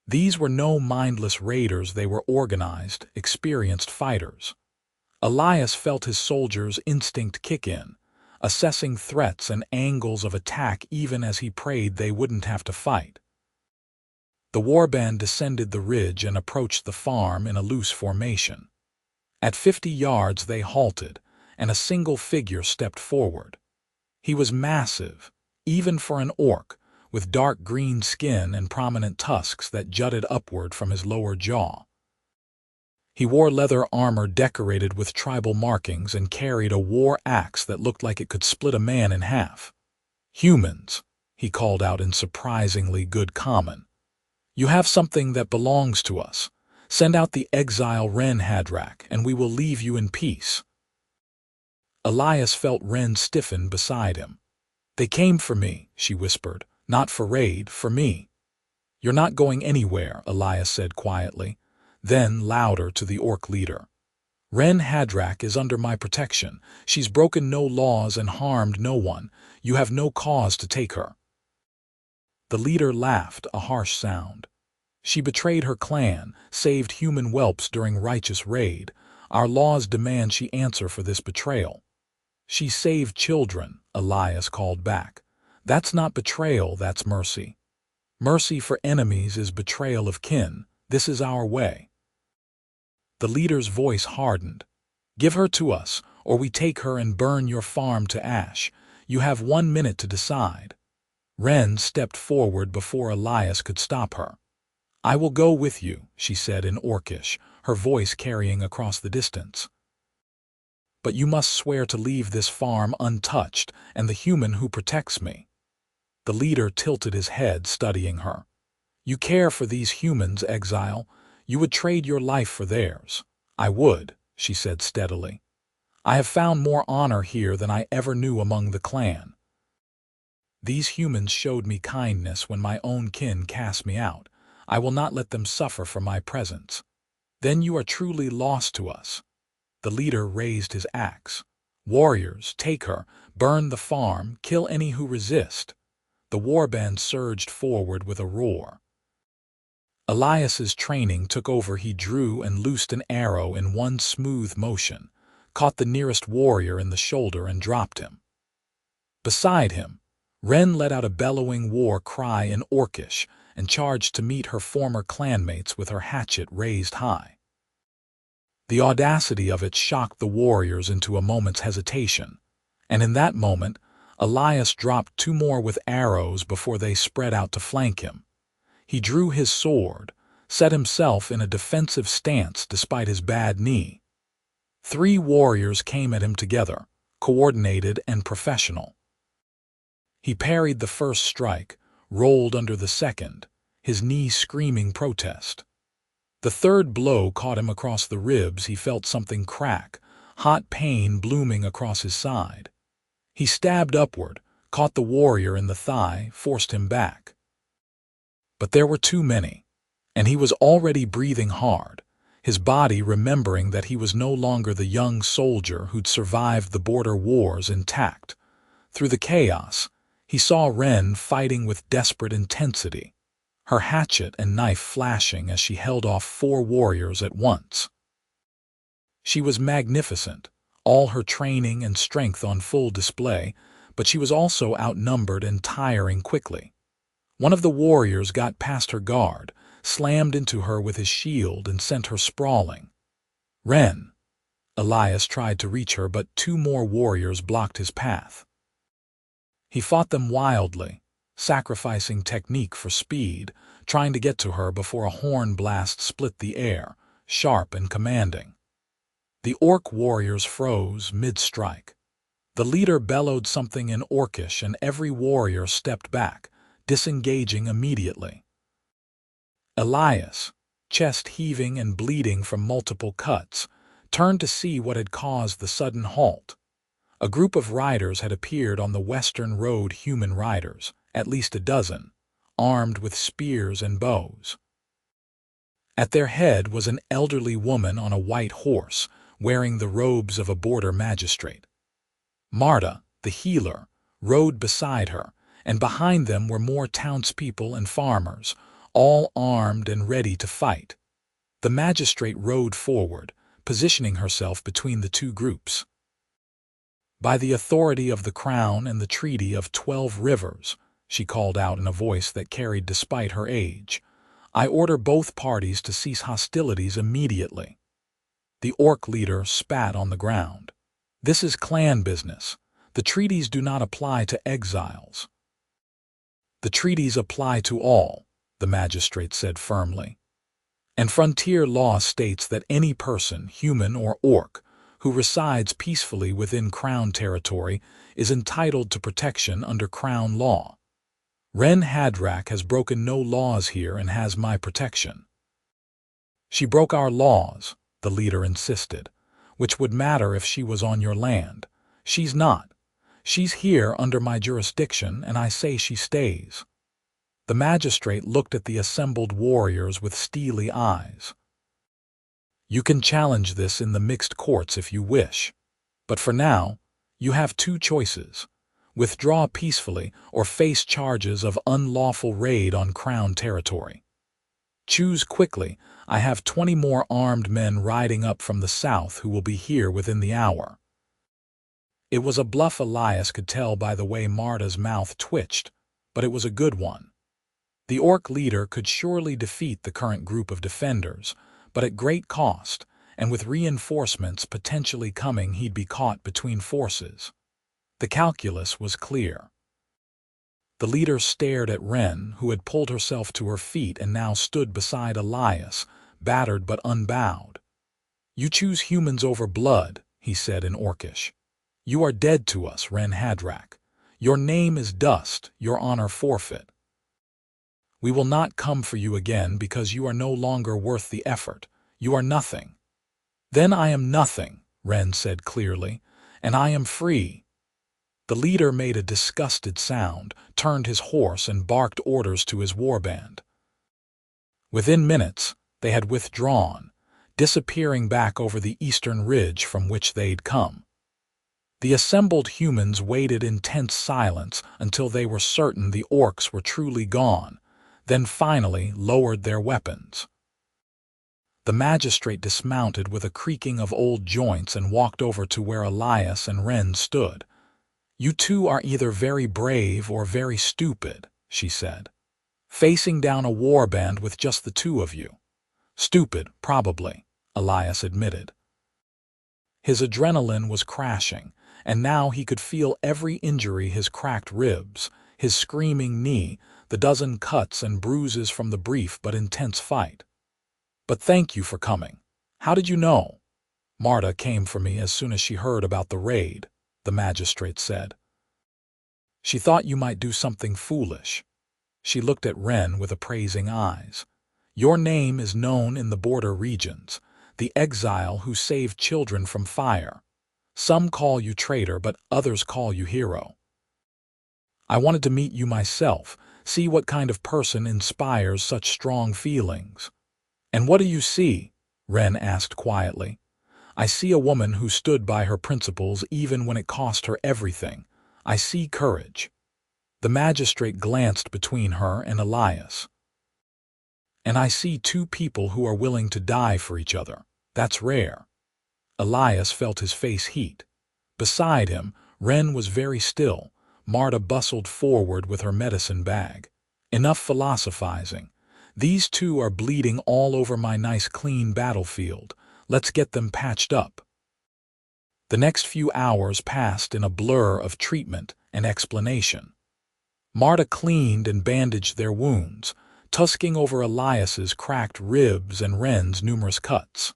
These were no mindless raiders, they were organized, experienced fighters. Elias felt his soldiers' instinct kick in, assessing threats and angles of attack even as he prayed they wouldn't have to fight. The warband descended the ridge and approached the farm in a loose formation. At 50 yards they halted, and a single figure stepped forward. He was massive, even for an orc, with dark green skin and prominent tusks that jutted upward from his lower jaw. He wore leather armor decorated with tribal markings and carried a war axe that looked like it could split a man in half. Humans, he called out in surprisingly good common. You have something that belongs to us. Send out the exile Wren Hadrak, and we will leave you in peace. Elias felt Wren stiffen beside him. They came for me, she whispered. Not for raid, for me. You're not going anywhere, Elias said quietly. Then, louder to the orc leader. Wren Hadrak is under my protection. She's broken no laws and harmed no one. You have no cause to take her. The leader laughed, a harsh sound. She betrayed her clan, saved human whelps during righteous raid. Our laws demand she answer for this betrayal. She saved children, Elias called back. That's not betrayal, that's mercy. Mercy for enemies is betrayal of kin. This is our way. The leader's voice hardened. Give her to us, or we take her and burn your farm to ash. You have 1 minute to decide. Wren stepped forward before Elias could stop her. "I will go with you," she said in Orcish, her voice carrying across the distance. "But you must swear to leave this farm untouched and the human who protects me." The leader tilted his head, studying her. "You care for these humans, exile. You would trade your life for theirs." "I would," she said steadily. "I have found more honor here than I ever knew among the clan. These humans showed me kindness when my own kin cast me out. I will not let them suffer for my presence." "Then you are truly lost to us." The leader raised his axe. "Warriors, take her, burn the farm, kill any who resist." The warband surged forward with a roar. Elias's training took over. He drew and loosed an arrow in one smooth motion, caught the nearest warrior in the shoulder and dropped him. Beside him, Wren let out a bellowing war cry in Orcish and charged to meet her former clanmates with her hatchet raised high. The audacity of it shocked the warriors into a moment's hesitation, and in that moment, Elias dropped two more with arrows before they spread out to flank him. He drew his sword, set himself in a defensive stance despite his bad knee. Three warriors came at him together, coordinated and professional. He parried the first strike, rolled under the second, his knee screaming protest. The third blow caught him across the ribs. He felt something crack, hot pain blooming across his side. He stabbed upward, caught the warrior in the thigh, forced him back. But there were too many, and he was already breathing hard, his body remembering that he was no longer the young soldier who'd survived the border wars intact. Through the chaos, he saw Wren fighting with desperate intensity, her hatchet and knife flashing as she held off four warriors at once. She was magnificent, all her training and strength on full display, but she was also outnumbered and tiring quickly. One of the warriors got past her guard, slammed into her with his shield and sent her sprawling. "Wren!" Elias tried to reach her, but two more warriors blocked his path. He fought them wildly, sacrificing technique for speed, trying to get to her before a horn blast split the air, sharp and commanding. The orc warriors froze mid-strike. The leader bellowed something in Orcish and every warrior stepped back, disengaging immediately. Elias, chest heaving and bleeding from multiple cuts, turned to see what had caused the sudden halt. A group of riders had appeared on the western road, human riders, at least a dozen, armed with spears and bows. At their head was an elderly woman on a white horse, wearing the robes of a border magistrate. Marta, the healer, rode beside her, and behind them were more townspeople and farmers, all armed and ready to fight. The magistrate rode forward, positioning herself between the two groups. "By the authority of the Crown and the Treaty of 12 Rivers," she called out in a voice that carried despite her age, "I order both parties to cease hostilities immediately." The orc leader spat on the ground. "This is clan business. The treaties do not apply to exiles." "The treaties apply to all," the magistrate said firmly. "And frontier law states that any person, human or orc, who resides peacefully within Crown territory is entitled to protection under Crown law. Wren Hadrak has broken no laws here and has my protection." "She broke our laws," the leader insisted, "which would matter if she was on your land. She's not. She's here under my jurisdiction, and I say she stays." The magistrate looked at the assembled warriors with steely eyes. "You can challenge this in the mixed courts if you wish. But for now, you have two choices: withdraw peacefully or face charges of unlawful raid on Crown territory. Choose quickly. I have 20 more armed men riding up from the south who will be here within the hour." It was a bluff. Elias could tell by the way Marta's mouth twitched, but it was a good one. The orc leader could surely defeat the current group of defenders, but at great cost, and with reinforcements potentially coming, he'd be caught between forces. The calculus was clear. The leader stared at Wren, who had pulled herself to her feet and now stood beside Elias, battered but unbowed. "You choose humans over blood," he said in Orcish. "You are dead to us, Wren Hadrak. Your name is dust, your honor forfeit. We will not come for you again because you are no longer worth the effort. You are nothing." "Then I am nothing," Wren said clearly, "and I am free." The leader made a disgusted sound, turned his horse and barked orders to his warband. Within minutes, they had withdrawn, disappearing back over the eastern ridge from which they'd come. The assembled humans waited in tense silence until they were certain the orcs were truly gone, then finally lowered their weapons. The magistrate dismounted with a creaking of old joints and walked over to where Elias and Wren stood. "You two are either very brave or very stupid," she said. "Facing down a warband with just the two of you." "Stupid, probably," Elias admitted. His adrenaline was crashing, and now he could feel every injury: his cracked ribs, his screaming knee, the dozen cuts and bruises from the brief but intense fight. "But thank you for coming. How did you know?" "Marta came for me as soon as she heard about the raid," the magistrate said. "She thought you might do something foolish." She looked at Wren with appraising eyes. "Your name is known in the border regions, the exile who saved children from fire. Some call you traitor, but others call you hero. I wanted to meet you myself, see what kind of person inspires such strong feelings." "And what do you see?" Wren asked quietly. "I see a woman who stood by her principles even when it cost her everything. I see courage." The magistrate glanced between her and Elias. "And I see two people who are willing to die for each other. That's rare." Elias felt his face heat. Beside him, Wren was very still. Marta bustled forward with her medicine bag. "Enough philosophizing. These two are bleeding all over my nice clean battlefield. Let's get them patched up." The next few hours passed in a blur of treatment and explanation. Marta cleaned and bandaged their wounds, tusking over Elias's cracked ribs and Wren's numerous cuts.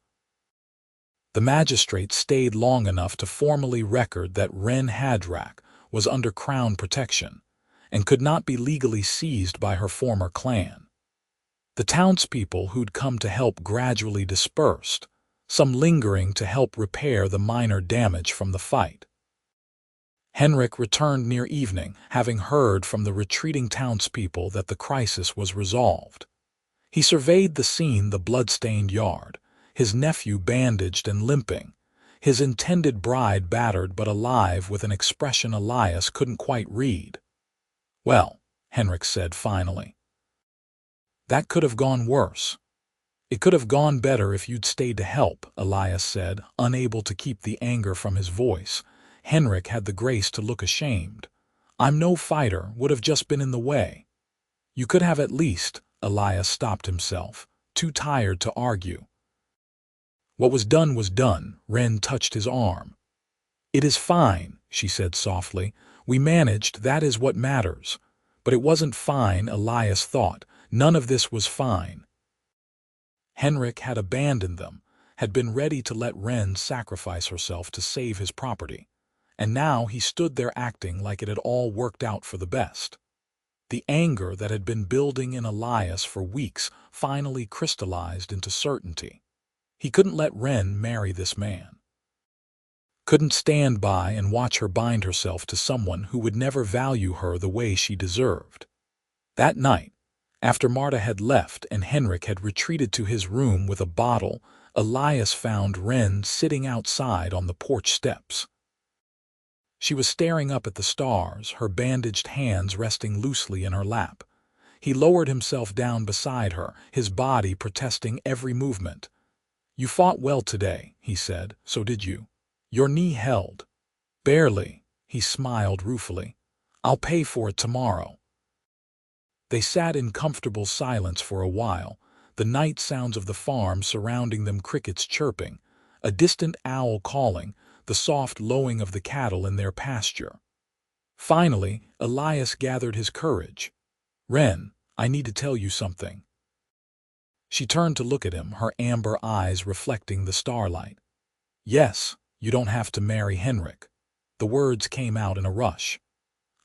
The magistrate stayed long enough to formally record that Wren Hadrak was under Crown protection and could not be legally seized by her former clan. The townspeople who'd come to help gradually dispersed, some lingering to help repair the minor damage from the fight. Henrik returned near evening, having heard from the retreating townspeople that the crisis was resolved. He surveyed the scene: the blood-stained yard, his nephew bandaged and limping, his intended bride battered but alive with an expression Elias couldn't quite read. "Well," Henrik said finally, "that could have gone worse." "It could have gone better if you'd stayed to help," Elias said, unable to keep the anger from his voice. Henrik had the grace to look ashamed. "I'm no fighter, would have just been in the way." "You could have at least." Elias stopped himself, too tired to argue. "What was done. Wren touched his arm. "It is fine," she said softly. "We managed, that is what matters." But it wasn't fine, Elias thought. None of this was fine. Henrik had abandoned them, had been ready to let Wren sacrifice herself to save his property. And now he stood there acting like it had all worked out for the best. The anger that had been building in Elias for weeks finally crystallized into certainty. He couldn't let Wren marry this man. Couldn't stand by and watch her bind herself to someone who would never value her the way she deserved. That night, after Marta had left and Henrik had retreated to his room with a bottle, Elias found Wren sitting outside on the porch steps. She was staring up at the stars, her bandaged hands resting loosely in her lap. He lowered himself down beside her, his body protesting every movement. "You fought well today," he said. "So did you. Your knee held." "Barely," he smiled ruefully. "I'll pay for it tomorrow." They sat in comfortable silence for a while, the night sounds of the farm surrounding them, crickets chirping, a distant owl calling, the soft lowing of the cattle in their pasture. Finally, Elias gathered his courage. "Wren, I need to tell you something." She turned to look at him, her amber eyes reflecting the starlight. "Yes, you don't have to marry Henrik." The words came out in a rush.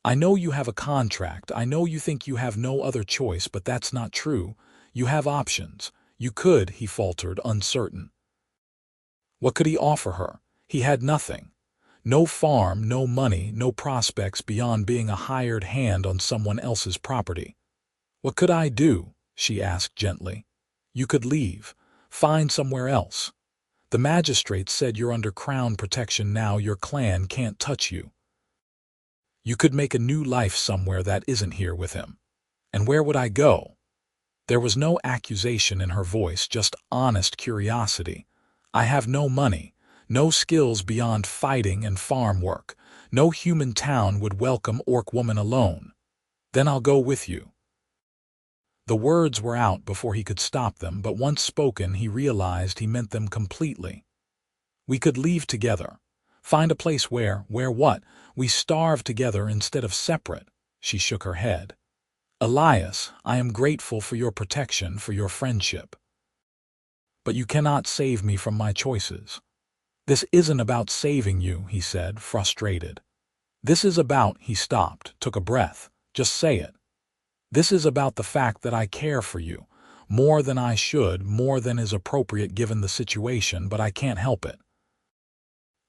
"I know you have a contract, I know you think you have no other choice, but that's not true. You have options. You could," he faltered, uncertain. What could he offer her? He had nothing. No farm, no money, no prospects beyond being a hired hand on someone else's property. "What could I do?" she asked gently. "You could leave. Find somewhere else. The magistrate said you're under crown protection now, your clan can't touch you. You could make a new life somewhere that isn't here with him." "And where would I go?" There was no accusation in her voice, just honest curiosity. "I have no money, no skills beyond fighting and farm work. No human town would welcome orc woman alone." "Then I'll go with you." The words were out before he could stop them, but once spoken he realized he meant them completely. "We could leave together. Find a place where what? We starve together instead of separate." She shook her head. "Elias, I am grateful for your protection, for your friendship. But you cannot save me from my choices." "This isn't about saving you," he said, frustrated. "This is about—" He stopped, took a breath. "Just say it." "This is about the fact that I care for you. More than I should, more than is appropriate given the situation, but I can't help it.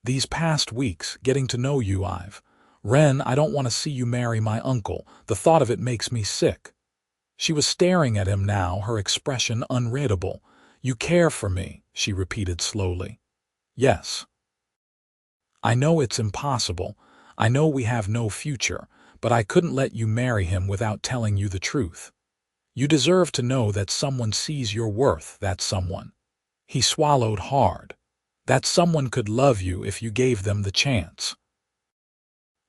These past weeks, getting to know you, Wren, I don't want to see you marry my uncle. The thought of it makes me sick." She was staring at him now, her expression unreadable. "You care for me," she repeated slowly. "Yes. I know it's impossible. I know we have no future, but I couldn't let you marry him without telling you the truth. You deserve to know that someone sees your worth, that someone." He swallowed hard. "That someone could love you if you gave them the chance."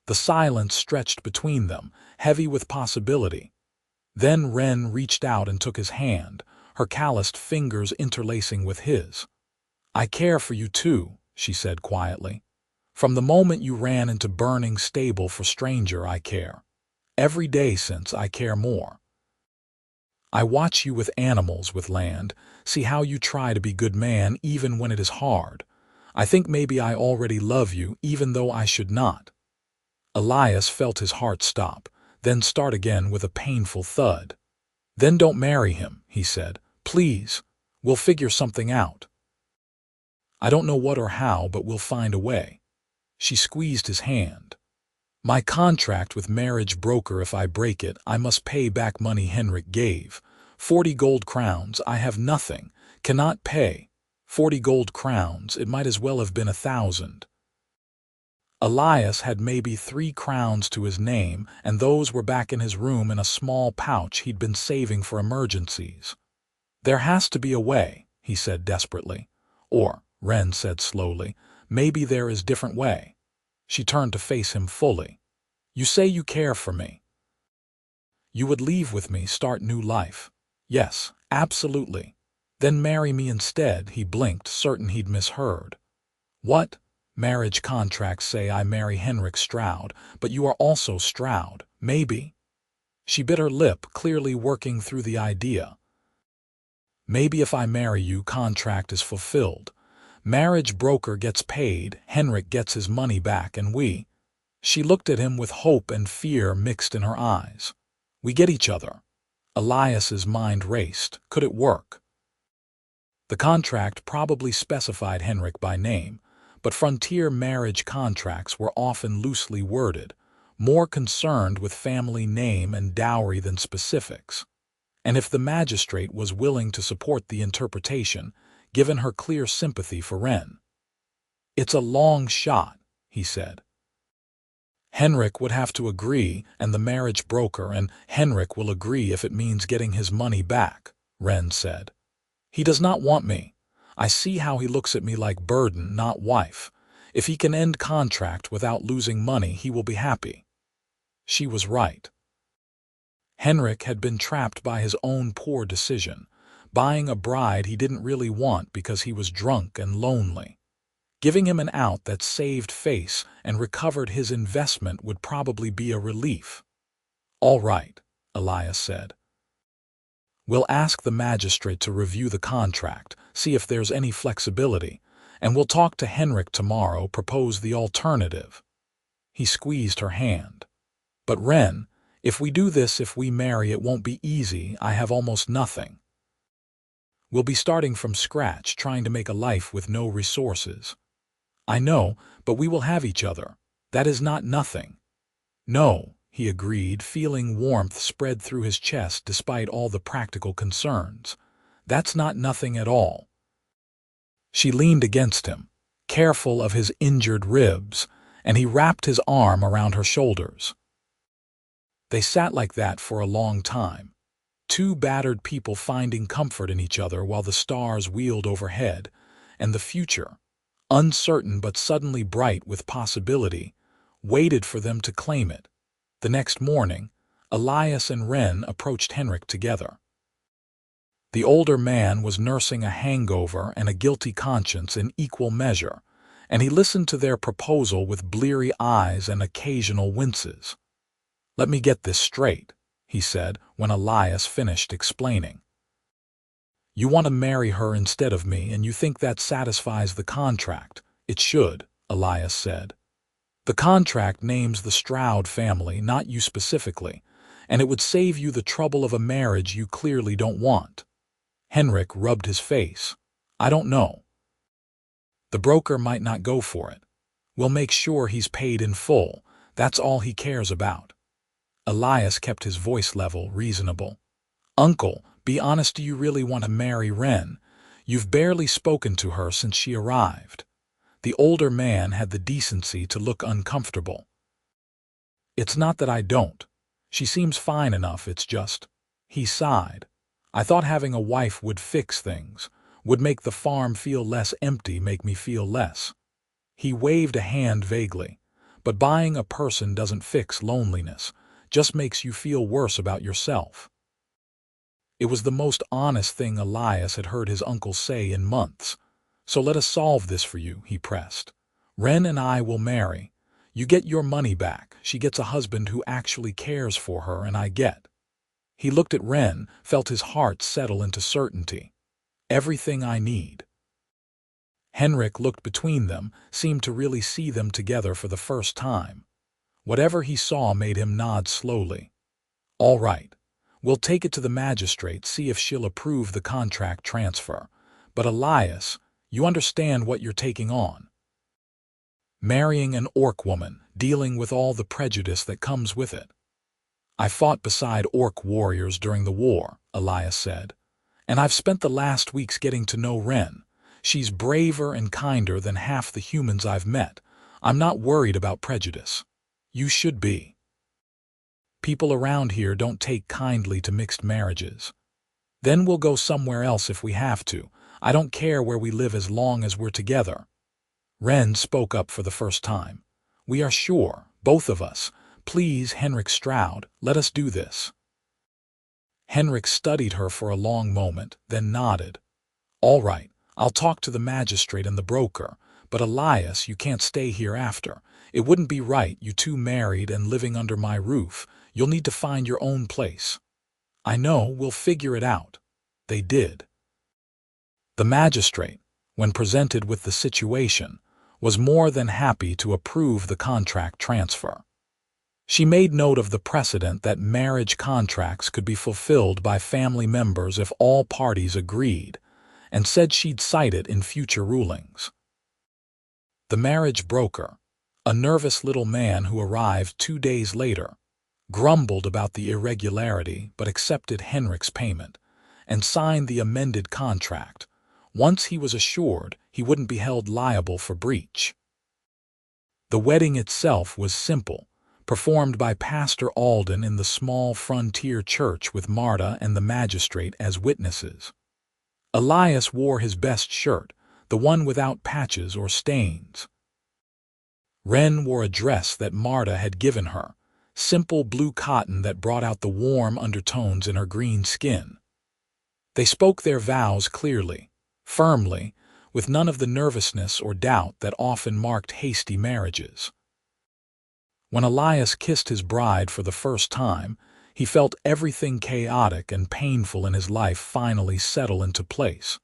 The silence stretched between them, heavy with possibility. Then Wren reached out and took his hand, her calloused fingers interlacing with his. "I care for you too," she said quietly. "From the moment you ran into burning stable for stranger, I care. Every day since, I care more. I watch you with animals, with land, see how you try to be good man even when it is hard. I think maybe I already love you even though I should not." Elias felt his heart stop, then start again with a painful thud. "Then don't marry him," he said. "Please. We'll figure something out. I don't know what or how, but we'll find a way." She squeezed his hand. "My contract with marriage broker, if I break it, I must pay back money Henrik gave. 40 gold crowns, I have nothing, cannot pay. 40 gold crowns, it might as well have been 1,000. Elias had maybe 3 crowns to his name, and those were back in his room in a small pouch he'd been saving for emergencies. "There has to be a way," he said desperately. "Or," Wren said slowly, "maybe there is different way." She turned to face him fully. "You say you care for me. You would leave with me, start new life." "Yes, absolutely." "Then marry me instead." He blinked, certain he'd misheard. "What?" "Marriage contracts say I marry Henrik Stroud, but you are also Stroud, maybe." She bit her lip, clearly working through the idea. "Maybe if I marry you, contract is fulfilled. Marriage broker gets paid, Henrik gets his money back, and we—" She looked at him with hope and fear mixed in her eyes. "We get each other." Elias's mind raced. Could it work? The contract probably specified Henrik by name, but frontier marriage contracts were often loosely worded, more concerned with family name and dowry than specifics. And if the magistrate was willing to support the interpretation, given her clear sympathy for Wren. "It's a long shot," he said. "Henrik would have to agree, and the marriage broker, and Henrik will agree if it means getting his money back," Wren said. "He does not want me. I see how he looks at me like burden, not wife. If he can end contract without losing money, he will be happy." She was right. Henrik had been trapped by his own poor decision, buying a bride he didn't really want because he was drunk and lonely. Giving him an out that saved face and recovered his investment would probably be a relief. "All right," Elias said. "We'll ask the magistrate to review the contract, see if there's any flexibility, and we'll talk to Henrik tomorrow, propose the alternative." He squeezed her hand. "But Wren, if we do this, if we marry, it won't be easy. I have almost nothing. We'll be starting from scratch, trying to make a life with no resources." "I know, but we will have each other. That is not nothing." "No," he agreed, feeling warmth spread through his chest despite all the practical concerns. "That's not nothing at all." She leaned against him, careful of his injured ribs, and he wrapped his arm around her shoulders. They sat like that for a long time, two battered people finding comfort in each other while the stars wheeled overhead, and the future, uncertain but suddenly bright with possibility, waited for them to claim it. The next morning, Elias and Wren approached Henrik together. The older man was nursing a hangover and a guilty conscience in equal measure, and he listened to their proposal with bleary eyes and occasional winces. "Let me get this straight," he said when Elias finished explaining. "You want to marry her instead of me, and you think that satisfies the contract." "It should," Elias said. "The contract names the Stroud family, not you specifically, and it would save you the trouble of a marriage you clearly don't want." Henrik rubbed his face. "I don't know. The broker might not go for it. We'll make sure he's paid in full. That's all he cares about." Elias kept his voice level, reasonable. "Uncle, be honest, do you really want to marry Wren? You've barely spoken to her since she arrived." The older man had the decency to look uncomfortable. "It's not that I don't. She seems fine enough, it's just—" He sighed. "I thought having a wife would fix things, would make the farm feel less empty, make me feel less." He waved a hand vaguely. "But buying a person doesn't fix loneliness, just makes you feel worse about yourself." It was the most honest thing Elias had heard his uncle say in months. "So let us solve this for you," he pressed. "Wren and I will marry. You get your money back, she gets a husband who actually cares for her, and I get—" He looked at Wren, felt his heart settle into certainty. "Everything I need." Henrik looked between them, seemed to really see them together for the first time. Whatever he saw made him nod slowly. "All right. We'll take it to the magistrate, see if she'll approve the contract transfer. But Elias, you understand what you're taking on. Marrying an orc woman, dealing with all the prejudice that comes with it." "I fought beside orc warriors during the war," Elias said. "And I've spent the last weeks getting to know Wren. She's braver and kinder than half the humans I've met. I'm not worried about prejudice." "You should be. People around here don't take kindly to mixed marriages." "Then we'll go somewhere else if we have to. I don't care where we live as long as we're together." Wren spoke up for the first time. "We are sure, both of us. Please, Henrik Stroud, let us do this." Henrik studied her for a long moment, then nodded. "All right, I'll talk to the magistrate and the broker. But Elias, you can't stay here after. It wouldn't be right, you two married and living under my roof. You'll need to find your own place." "I know, we'll figure it out." They did. The magistrate, when presented with the situation, was more than happy to approve the contract transfer. She made note of the precedent that marriage contracts could be fulfilled by family members if all parties agreed, and said she'd cite it in future rulings. The marriage broker, a nervous little man who arrived 2 days later, grumbled about the irregularity but accepted Henrik's payment and signed the amended contract, once he was assured he wouldn't be held liable for breach. The wedding itself was simple, performed by Pastor Alden in the small frontier church with Marta and the magistrate as witnesses. Elias wore his best shirt, the one without patches or stains. Wren wore a dress that Marta had given her, simple blue cotton that brought out the warm undertones in her green skin. They spoke their vows clearly, firmly, with none of the nervousness or doubt that often marked hasty marriages. When Elias kissed his bride for the first time, he felt everything chaotic and painful in his life finally settle into place.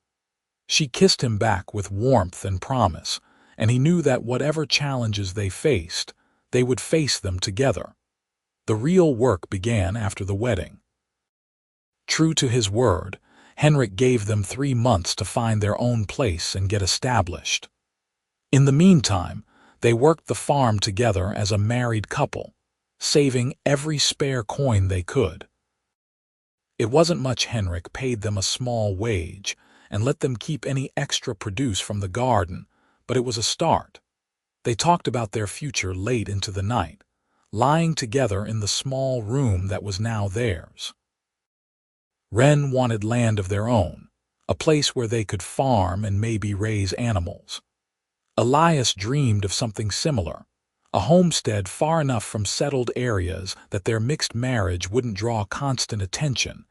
She kissed him back with warmth and promise, and he knew that whatever challenges they faced, they would face them together. The real work began after the wedding. True to his word, Henrik gave them 3 months to find their own place and get established. In the meantime, they worked the farm together as a married couple, saving every spare coin they could. It wasn't much. Henrik paid them a small wage and let them keep any extra produce from the garden, but it was a start. They talked about their future late into the night, lying together in the small room that was now theirs. Wren wanted land of their own, a place where they could farm and maybe raise animals. Elias dreamed of something similar, a homestead far enough from settled areas that their mixed marriage wouldn't draw constant attention,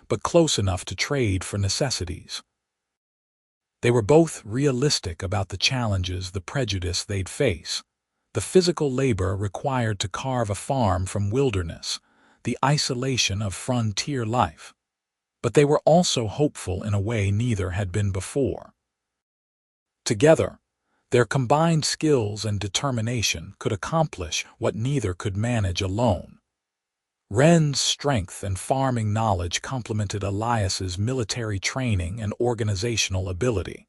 but close enough to trade for necessities. They were both realistic about the challenges, the prejudice they'd face, the physical labor required to carve a farm from wilderness, the isolation of frontier life. But they were also hopeful in a way neither had been before. Together, their combined skills and determination could accomplish what neither could manage alone. Wren's strength and farming knowledge complemented Elias's military training and organizational ability.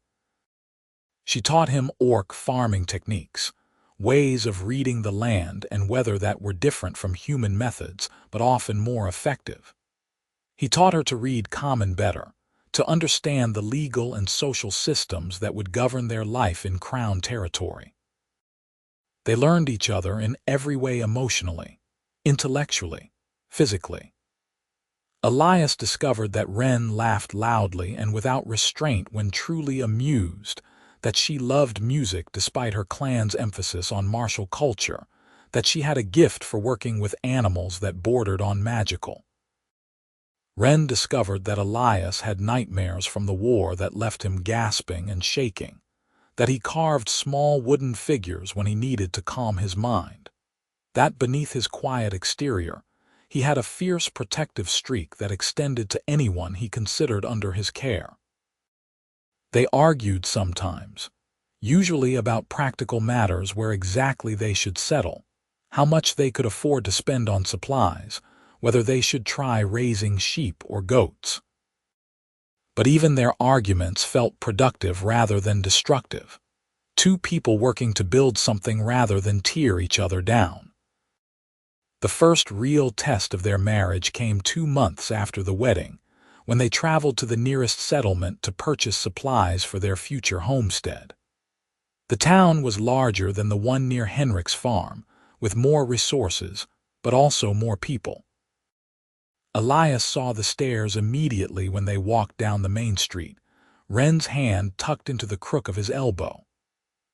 She taught him orc farming techniques, ways of reading the land and weather that were different from human methods, but often more effective. He taught her to read common better, to understand the legal and social systems that would govern their life in Crown territory. They learned each other in every way, emotionally, intellectually, physically. Elias discovered that Wren laughed loudly and without restraint when truly amused, that she loved music despite her clan's emphasis on martial culture, that she had a gift for working with animals that bordered on magical. Wren discovered that Elias had nightmares from the war that left him gasping and shaking, that he carved small wooden figures when he needed to calm his mind, that beneath his quiet exterior, he had a fierce protective streak that extended to anyone he considered under his care. They argued sometimes, usually about practical matters, where exactly they should settle, how much they could afford to spend on supplies, whether they should try raising sheep or goats. But even their arguments felt productive rather than destructive. Two people working to build something rather than tear each other down. The first real test of their marriage came 2 months after the wedding, when they traveled to the nearest settlement to purchase supplies for their future homestead. The town was larger than the one near Henrik's farm, with more resources, but also more people. Elias saw the stairs immediately when they walked down the main street, Wren's hand tucked into the crook of his elbow.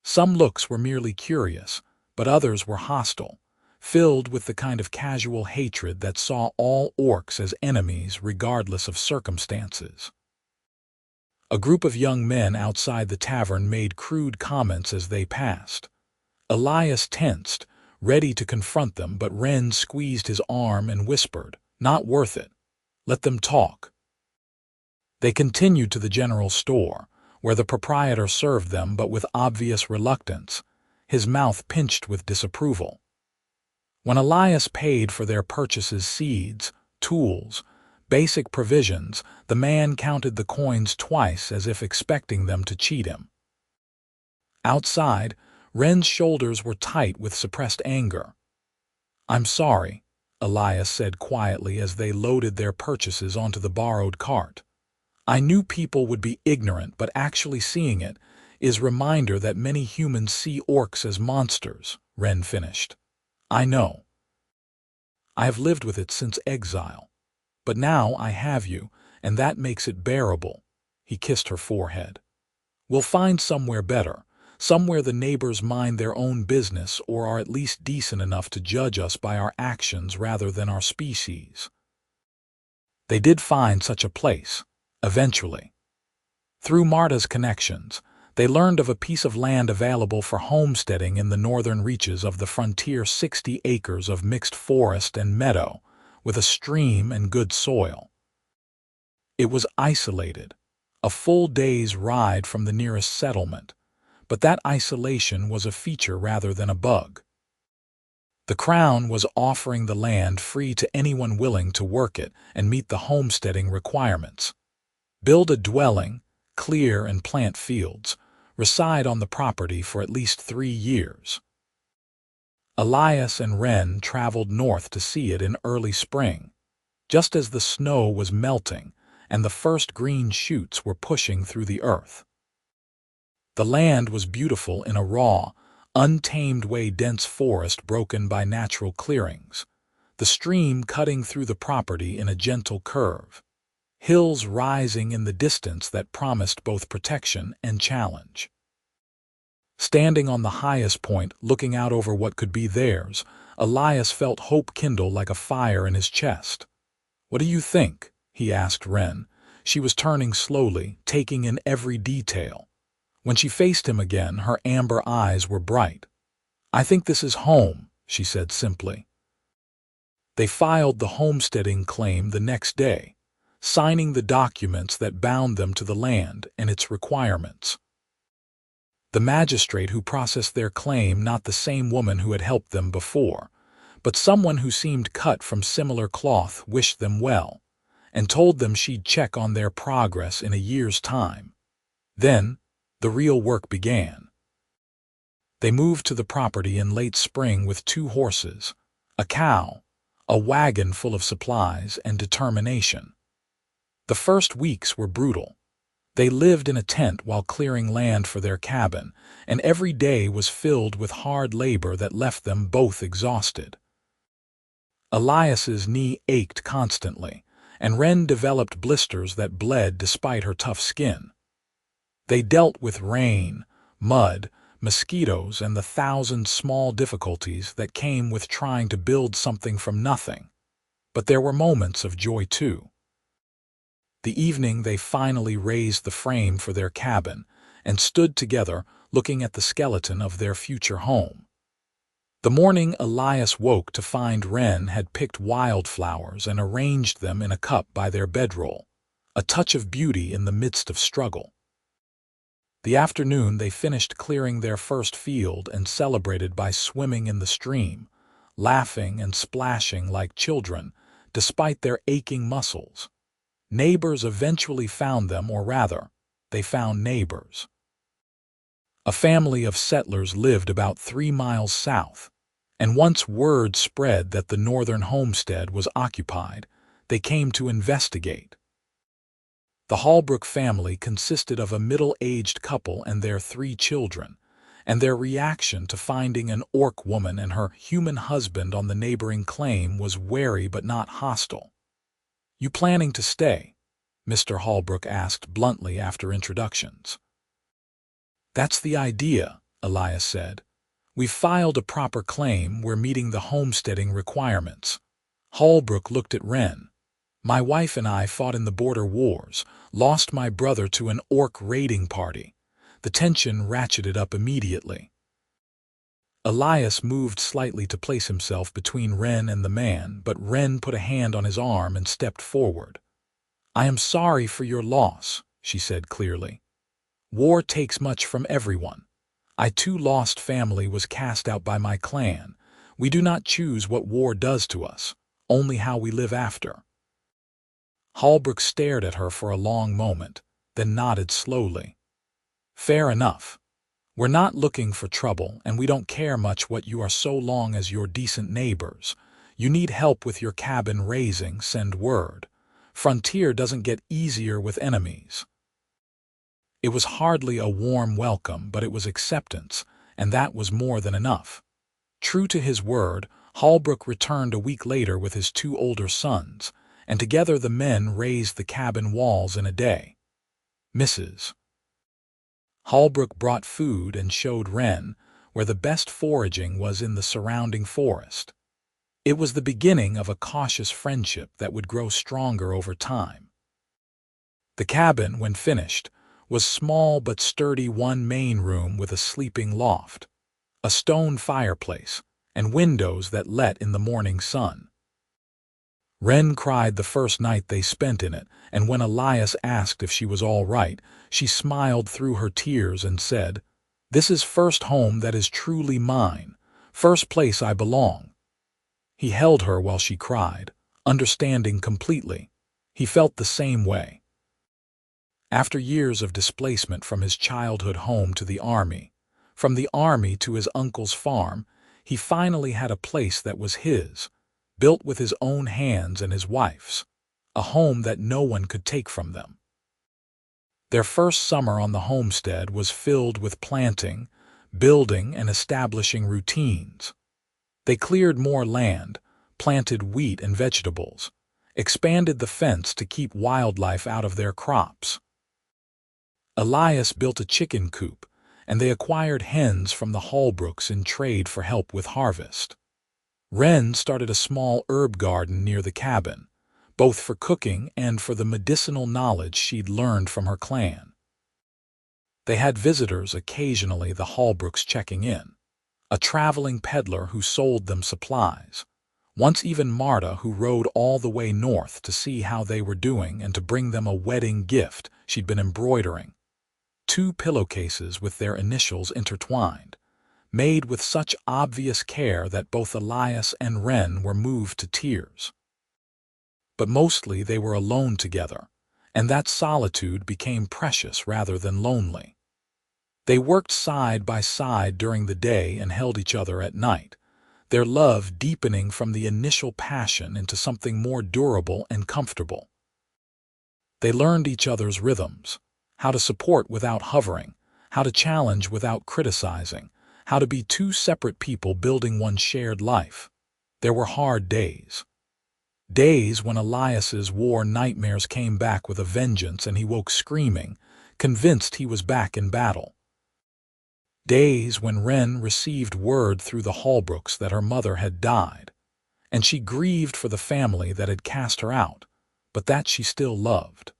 Some looks were merely curious, but others were hostile, filled with the kind of casual hatred that saw all orcs as enemies regardless of circumstances. A group of young men outside the tavern made crude comments as they passed. Elias tensed, ready to confront them, but Wren squeezed his arm and whispered, "Not worth it. Let them talk." They continued to the general store, where the proprietor served them, but with obvious reluctance, his mouth pinched with disapproval. When Elias paid for their purchases, seeds, tools, basic provisions, the man counted the coins twice as if expecting them to cheat him. Outside, Wren's shoulders were tight with suppressed anger. "I'm sorry," Elias said quietly as they loaded their purchases onto the borrowed cart. "I knew people would be ignorant, but actually seeing it is reminder that many humans see orcs as monsters," Wren finished. "I know. I have lived with it since exile. But now I have you, and that makes it bearable." He kissed her forehead. "We'll find somewhere better, somewhere the neighbors mind their own business or are at least decent enough to judge us by our actions rather than our species." They did find such a place, eventually. Through Marta's connections, They learned of a piece of land available for homesteading in the northern reaches of the frontier, 60 acres of mixed forest and meadow, with a stream and good soil. It was isolated, a full day's ride from the nearest settlement, but that isolation was a feature rather than a bug. The Crown was offering the land free to anyone willing to work it and meet the homesteading requirements. Build a dwelling, clear and plant fields, reside on the property for at least 3 years. Elias and Wren traveled north to see it in early spring, just as the snow was melting and the first green shoots were pushing through the earth. The land was beautiful in a raw, untamed way, dense forest broken by natural clearings, the stream cutting through the property in a gentle curve, hills rising in the distance that promised both protection and challenge. Standing on the highest point, looking out over what could be theirs, Elias felt hope kindle like a fire in his chest. "What do you think?" he asked Wren. She was turning slowly, taking in every detail. When she faced him again, her amber eyes were bright. "I think this is home," she said simply. They filed the homesteading claim the next day, signing the documents that bound them to the land and its requirements. The magistrate who processed their claim, not the same woman who had helped them before, but someone who seemed cut from similar cloth, wished them well, and told them she'd check on their progress in a year's time. Then, the real work began. They moved to the property in late spring with 2 horses, a cow, a wagon full of supplies, and determination. The first weeks were brutal. They lived in a tent while clearing land for their cabin, and every day was filled with hard labor that left them both exhausted. Elias's knee ached constantly, and Wren developed blisters that bled despite her tough skin. They dealt with rain, mud, mosquitoes, and the 1,000 small difficulties that came with trying to build something from nothing. But there were moments of joy too. The evening they finally raised the frame for their cabin and stood together looking at the skeleton of their future home. The morning Elias woke to find Wren had picked wildflowers and arranged them in a cup by their bedroll, a touch of beauty in the midst of struggle. The afternoon they finished clearing their first field and celebrated by swimming in the stream, laughing and splashing like children, despite their aching muscles. Neighbors eventually found them, or rather, they found neighbors. A family of settlers lived about 3 miles south, and once word spread that the northern homestead was occupied, they came to investigate. The Holbrook family consisted of a middle-aged couple and their 3 children, and their reaction to finding an orc woman and her human husband on the neighboring claim was wary but not hostile. "You planning to stay?" Mr. Holbrook asked bluntly after introductions. "That's the idea," Elias said. "We've filed a proper claim, we're meeting the homesteading requirements." Holbrook looked at Wren. "My wife and I fought in the border wars, lost my brother to an orc raiding party." The tension ratcheted up immediately. Elias moved slightly to place himself between Wren and the man, but Wren put a hand on his arm and stepped forward. "I am sorry for your loss," she said clearly. "War takes much from everyone. I too lost family, was cast out by my clan. We do not choose what war does to us, only how we live after." Holbrook stared at her for a long moment, then nodded slowly. "Fair enough. We're not looking for trouble, and we don't care much what you are so long as you're decent neighbors. You need help with your cabin raising, send word. Frontier doesn't get easier with enemies." It was hardly a warm welcome, but it was acceptance, and that was more than enough. True to his word, Holbrook returned a week later with his 2 older sons, and together the men raised the cabin walls in a day. Mrs. Holbrook brought food and showed Wren where the best foraging was in the surrounding forest. It was the beginning of a cautious friendship that would grow stronger over time. The cabin, when finished, was small but sturdy, one main room with a sleeping loft, a stone fireplace, and windows that let in the morning sun. Wren cried the first night they spent in it, and when Elias asked if she was all right, she smiled through her tears and said, "This is first home that is truly mine, first place I belong." He held her while she cried, understanding completely. He felt the same way. After years of displacement from his childhood home to the army, from the army to his uncle's farm, he finally had a place that was his, built with his own hands and his wife's, a home that no one could take from them. Their first summer on the homestead was filled with planting, building, and establishing routines. They cleared more land, planted wheat and vegetables, expanded the fence to keep wildlife out of their crops. Elias built a chicken coop, and they acquired hens from the Holbrooks in trade for help with harvest. Wren started a small herb garden near the cabin, both for cooking and for the medicinal knowledge she'd learned from her clan. They had visitors occasionally, the Holbrooks checking in, a traveling peddler who sold them supplies, once even Marta, who rode all the way north to see how they were doing and to bring them a wedding gift she'd been embroidering. 2 pillowcases with their initials intertwined, made with such obvious care that both Elias and Wren were moved to tears. But mostly they were alone together, and that solitude became precious rather than lonely. They worked side by side during the day and held each other at night, their love deepening from the initial passion into something more durable and comfortable. They learned each other's rhythms, how to support without hovering, how to challenge without criticizing, how to be 2 separate people building one shared life. There were hard days. Days when Elias's war nightmares came back with a vengeance and he woke screaming, convinced he was back in battle. Days when Wren received word through the Holbrooks that her mother had died, and she grieved for the family that had cast her out, but that she still loved.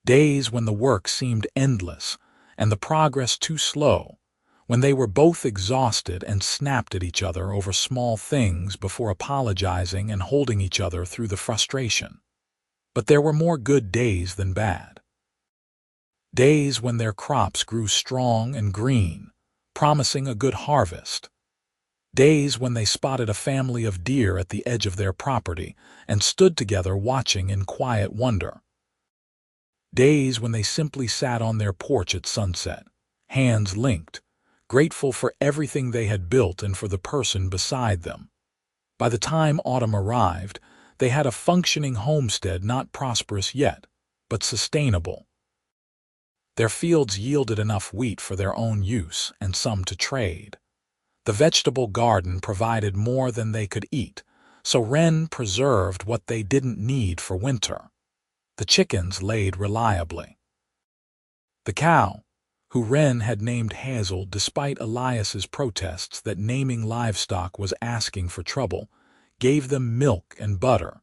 Days when the work seemed endless and the progress too slow, when they were both exhausted and snapped at each other over small things before apologizing and holding each other through the frustration. But there were more good days than bad. Days when their crops grew strong and green, promising a good harvest. Days when they spotted a family of deer at the edge of their property and stood together watching in quiet wonder. Days when they simply sat on their porch at sunset, hands linked, grateful for everything they had built and for the person beside them. By the time autumn arrived, they had a functioning homestead, not prosperous yet, but sustainable. Their fields yielded enough wheat for their own use and some to trade. The vegetable garden provided more than they could eat, so Wren preserved what they didn't need for winter. The chickens laid reliably. The cow, who Wren had named Hazel despite Elias's protests that naming livestock was asking for trouble, gave them milk and butter.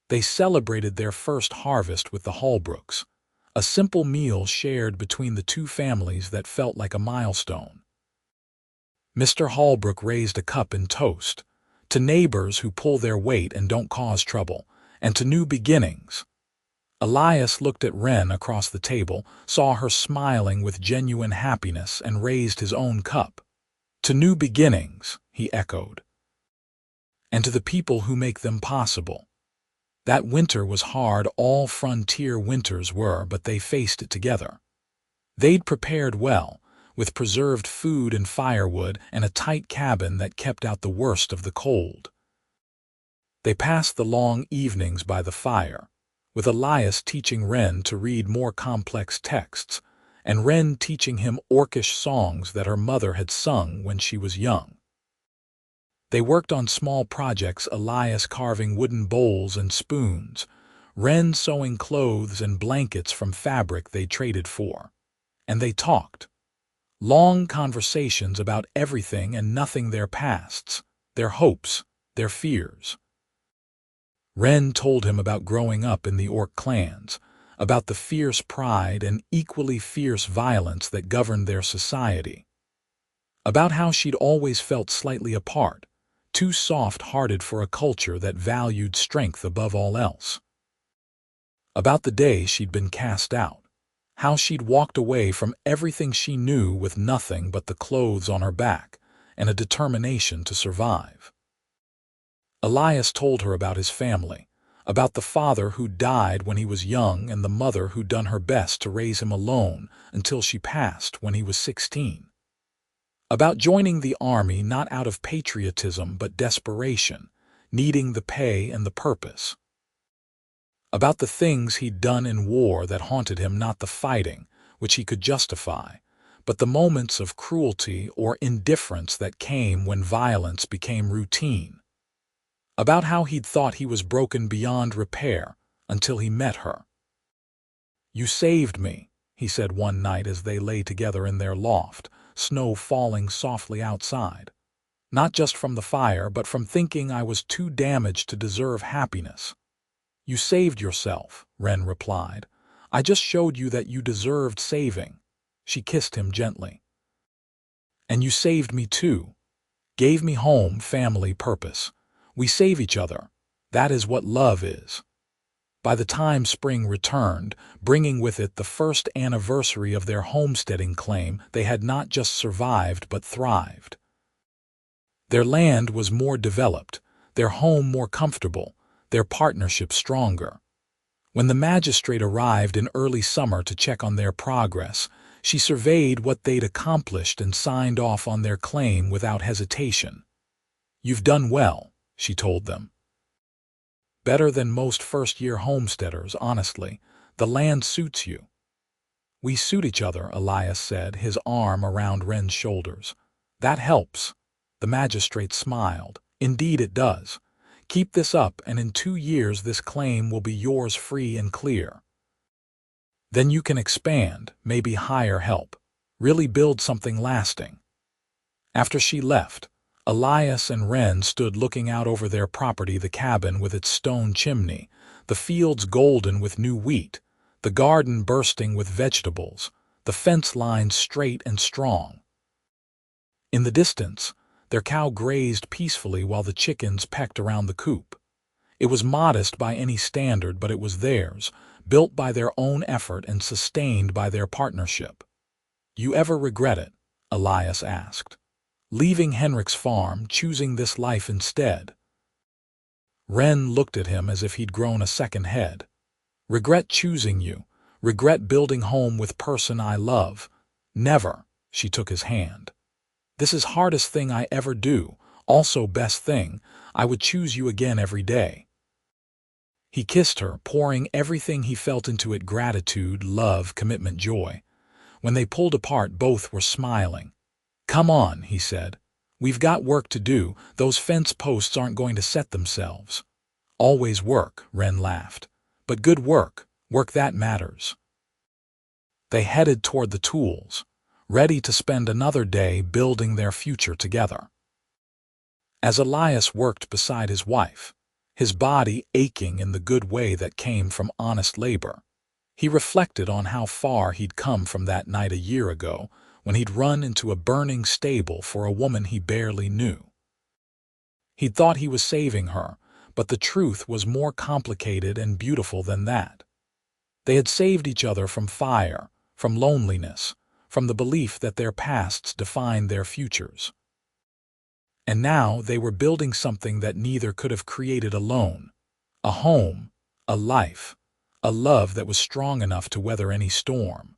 They celebrated their first harvest with the Holbrooks, a simple meal shared between the 2 families that felt like a milestone. Mr. Holbrook raised a cup in toast, to neighbors who pull their weight and don't cause trouble, and to new beginnings. Elias looked at Wren across the table, saw her smiling with genuine happiness, and raised his own cup. "To new beginnings," he echoed. "And to the people who make them possible." That winter was hard, all frontier winters were, but they faced it together. They'd prepared well, with preserved food and firewood and a tight cabin that kept out the worst of the cold. They passed the long evenings by the fire, with Elias teaching Wren to read more complex texts, and Wren teaching him orcish songs that her mother had sung when she was young. They worked on small projects, Elias carving wooden bowls and spoons, Wren sewing clothes and blankets from fabric they traded for. And they talked. Long conversations about everything and nothing, their pasts, their hopes, their fears. Wren told him about growing up in the orc clans, about the fierce pride and equally fierce violence that governed their society, about how she'd always felt slightly apart, too soft-hearted for a culture that valued strength above all else, about the day she'd been cast out, how she'd walked away from everything she knew with nothing but the clothes on her back and a determination to survive. Elias told her about his family, about the father who died when he was young and the mother who'd done her best to raise him alone until she passed when he was 16. About joining the army not out of patriotism but desperation, needing the pay and the purpose. About the things he'd done in war that haunted him, not the fighting, which he could justify, but the moments of cruelty or indifference that came when violence became routine. About how he'd thought he was broken beyond repair until he met her. "You saved me," he said one night as they lay together in their loft, snow falling softly outside. "Not just from the fire, but from thinking I was too damaged to deserve happiness." "You saved yourself," Wren replied. "I just showed you that you deserved saving." She kissed him gently. "And you saved me too. Gave me home, family, purpose. We save each other. That is what love is." By the time spring returned, bringing with it the first anniversary of their homesteading claim, they had not just survived but thrived. Their land was more developed, their home more comfortable, their partnership stronger. When the magistrate arrived in early summer to check on their progress, she surveyed what they'd accomplished and signed off on their claim without hesitation. "You've done well," she told them. "Better than most first-year homesteaders, honestly. The land suits you." "We suit each other," Elias said, his arm around Wren's shoulders. "That helps." The magistrate smiled. "Indeed it does. Keep this up, and in 2 years this claim will be yours free and clear. Then you can expand, maybe hire help, really build something lasting." After she left, Elias and Wren stood looking out over their property, the cabin with its stone chimney, the fields golden with new wheat, the garden bursting with vegetables, the fence lines straight and strong. In the distance, their cow grazed peacefully while the chickens pecked around the coop. It was modest by any standard, but it was theirs, built by their own effort and sustained by their partnership. "You ever regret it?" Elias asked. "Leaving Henrik's farm, choosing this life instead?" Wren looked at him as if he'd grown a second head. "Regret choosing you, regret building home with person I love. Never." She took his hand. "This is hardest thing I ever do, also best thing. I would choose you again every day." He kissed her, pouring everything he felt into it: gratitude, love, commitment, joy. When they pulled apart, both were smiling. "Come on," he said. "We've got work to do. Those fence posts aren't going to set themselves." "Always work," Wren laughed. "But good work, work that matters." They headed toward the tools, ready to spend another day building their future together. As Elias worked beside his wife, his body aching in the good way that came from honest labor, he reflected on how far he'd come from that night a year ago when he'd run into a burning stable for a woman he barely knew. He'd thought he was saving her, but the truth was more complicated and beautiful than that. They had saved each other from fire, from loneliness, from the belief that their pasts defined their futures. And now they were building something that neither could have created alone: a home, a life, a love that was strong enough to weather any storm.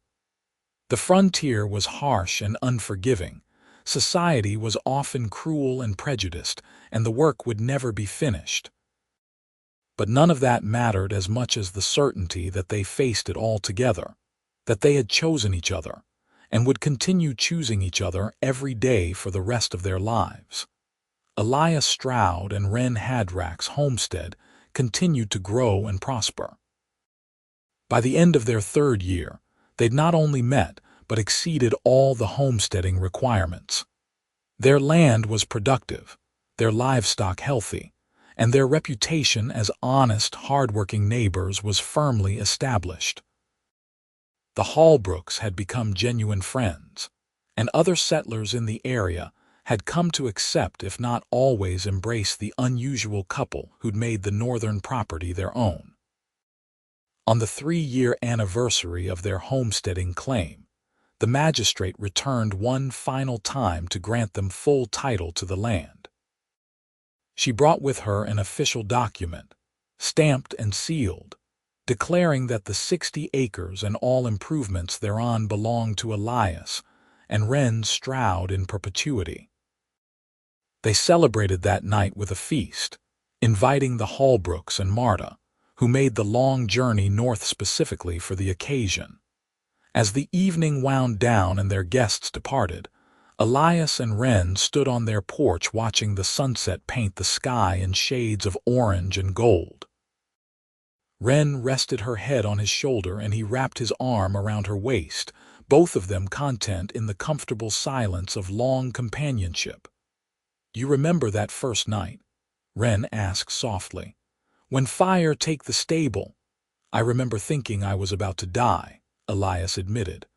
The frontier was harsh and unforgiving. Society was often cruel and prejudiced, and the work would never be finished. But none of that mattered as much as the certainty that they faced it all together, that they had chosen each other, and would continue choosing each other every day for the rest of their lives. Elias Stroud and Wren Hadrak's homestead continued to grow and prosper. By the end of their 3rd year, they'd not only met but exceeded all the homesteading requirements. Their land was productive, their livestock healthy, and their reputation as honest, hard-working neighbors was firmly established. The Holbrooks had become genuine friends, and other settlers in the area had come to accept, if not always embrace, the unusual couple who'd made the northern property their own. On the 3-year anniversary of their homesteading claim, the magistrate returned one final time to grant them full title to the land. She brought with her an official document, stamped and sealed, declaring that the 60 acres and all improvements thereon belonged to Elias and Wren Stroud in perpetuity. They celebrated that night with a feast, inviting the Holbrooks and Marta, who made the long journey north specifically for the occasion. As the evening wound down and their guests departed, Elias and Wren stood on their porch watching the sunset paint the sky in shades of orange and gold. Wren rested her head on his shoulder and he wrapped his arm around her waist, both of them content in the comfortable silence of long companionship. "You remember that first night?" Wren asked softly. "When fire take the stable?" "I remember thinking I was about to die," Elias admitted.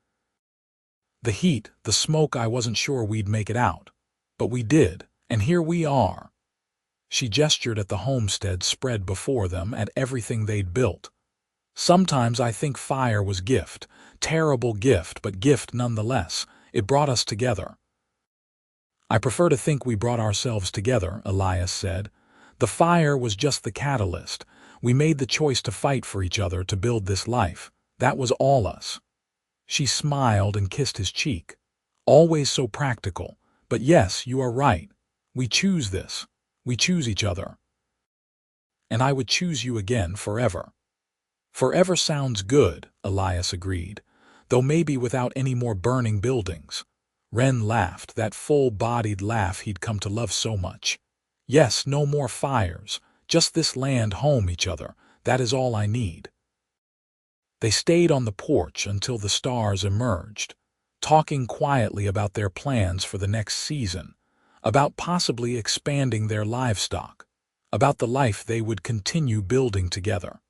"The heat, the smoke, I wasn't sure we'd make it out. But we did, and here we are." She gestured at the homestead spread before them, at everything they'd built. "Sometimes I think fire was gift, terrible gift, but gift nonetheless. It brought us together." "I prefer to think we brought ourselves together," Elias said. "The fire was just the catalyst. We made the choice to fight for each other to build this life. That was all us." She smiled and kissed his cheek. "Always so practical. But yes, you are right. We choose this. We choose each other. And I would choose you again forever." "Forever sounds good," Elias agreed, "though maybe without any more burning buildings." Wren laughed, that full-bodied laugh he'd come to love so much. "Yes, no more fires. Just this land, home, each other. That is all I need." They stayed on the porch until the stars emerged, talking quietly about their plans for the next season, about possibly expanding their livestock, about the life they would continue building together.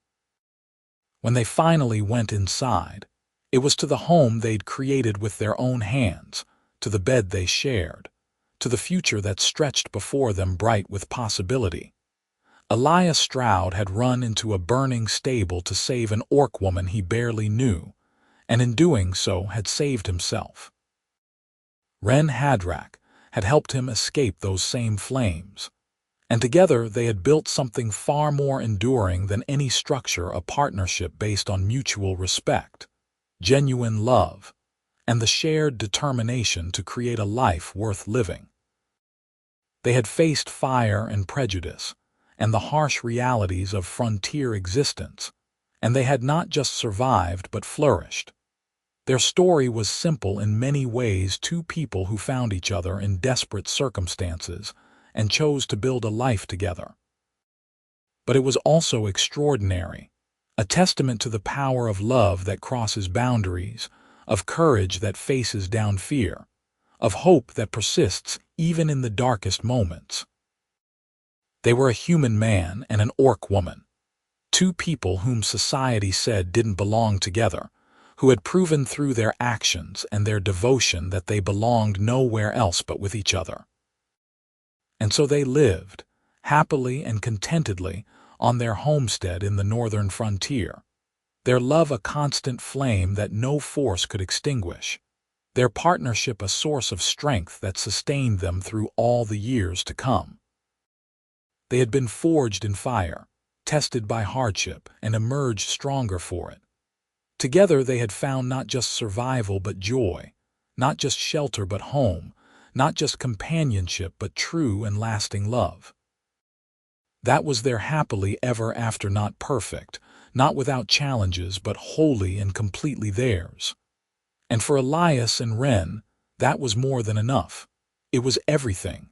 When they finally went inside, it was to the home they'd created with their own hands, to the bed they shared, to the future that stretched before them bright with possibility. Elias Stroud had run into a burning stable to save an orc woman he barely knew, and in doing so had saved himself. Wren Hadrak had helped him escape those same flames, and together they had built something far more enduring than any structure, a partnership based on mutual respect, genuine love, and the shared determination to create a life worth living. They had faced fire and prejudice, and the harsh realities of frontier existence, and they had not just survived but flourished. Their story was simple in many ways: two people who found each other in desperate circumstances and chose to build a life together. But it was also extraordinary, a testament to the power of love that crosses boundaries, of courage that faces down fear, of hope that persists even in the darkest moments. They were a human man and an orc woman, two people whom society said didn't belong together, who had proven through their actions and their devotion that they belonged nowhere else but with each other. And so they lived, happily and contentedly, on their homestead in the northern frontier, their love a constant flame that no force could extinguish, their partnership a source of strength that sustained them through all the years to come. They had been forged in fire, tested by hardship, and emerged stronger for it. Together they had found not just survival but joy, not just shelter but home, not just companionship but true and lasting love. That was their happily ever after, not perfect, not without challenges, but wholly and completely theirs. And for Elias and Wren, that was more than enough. It was everything.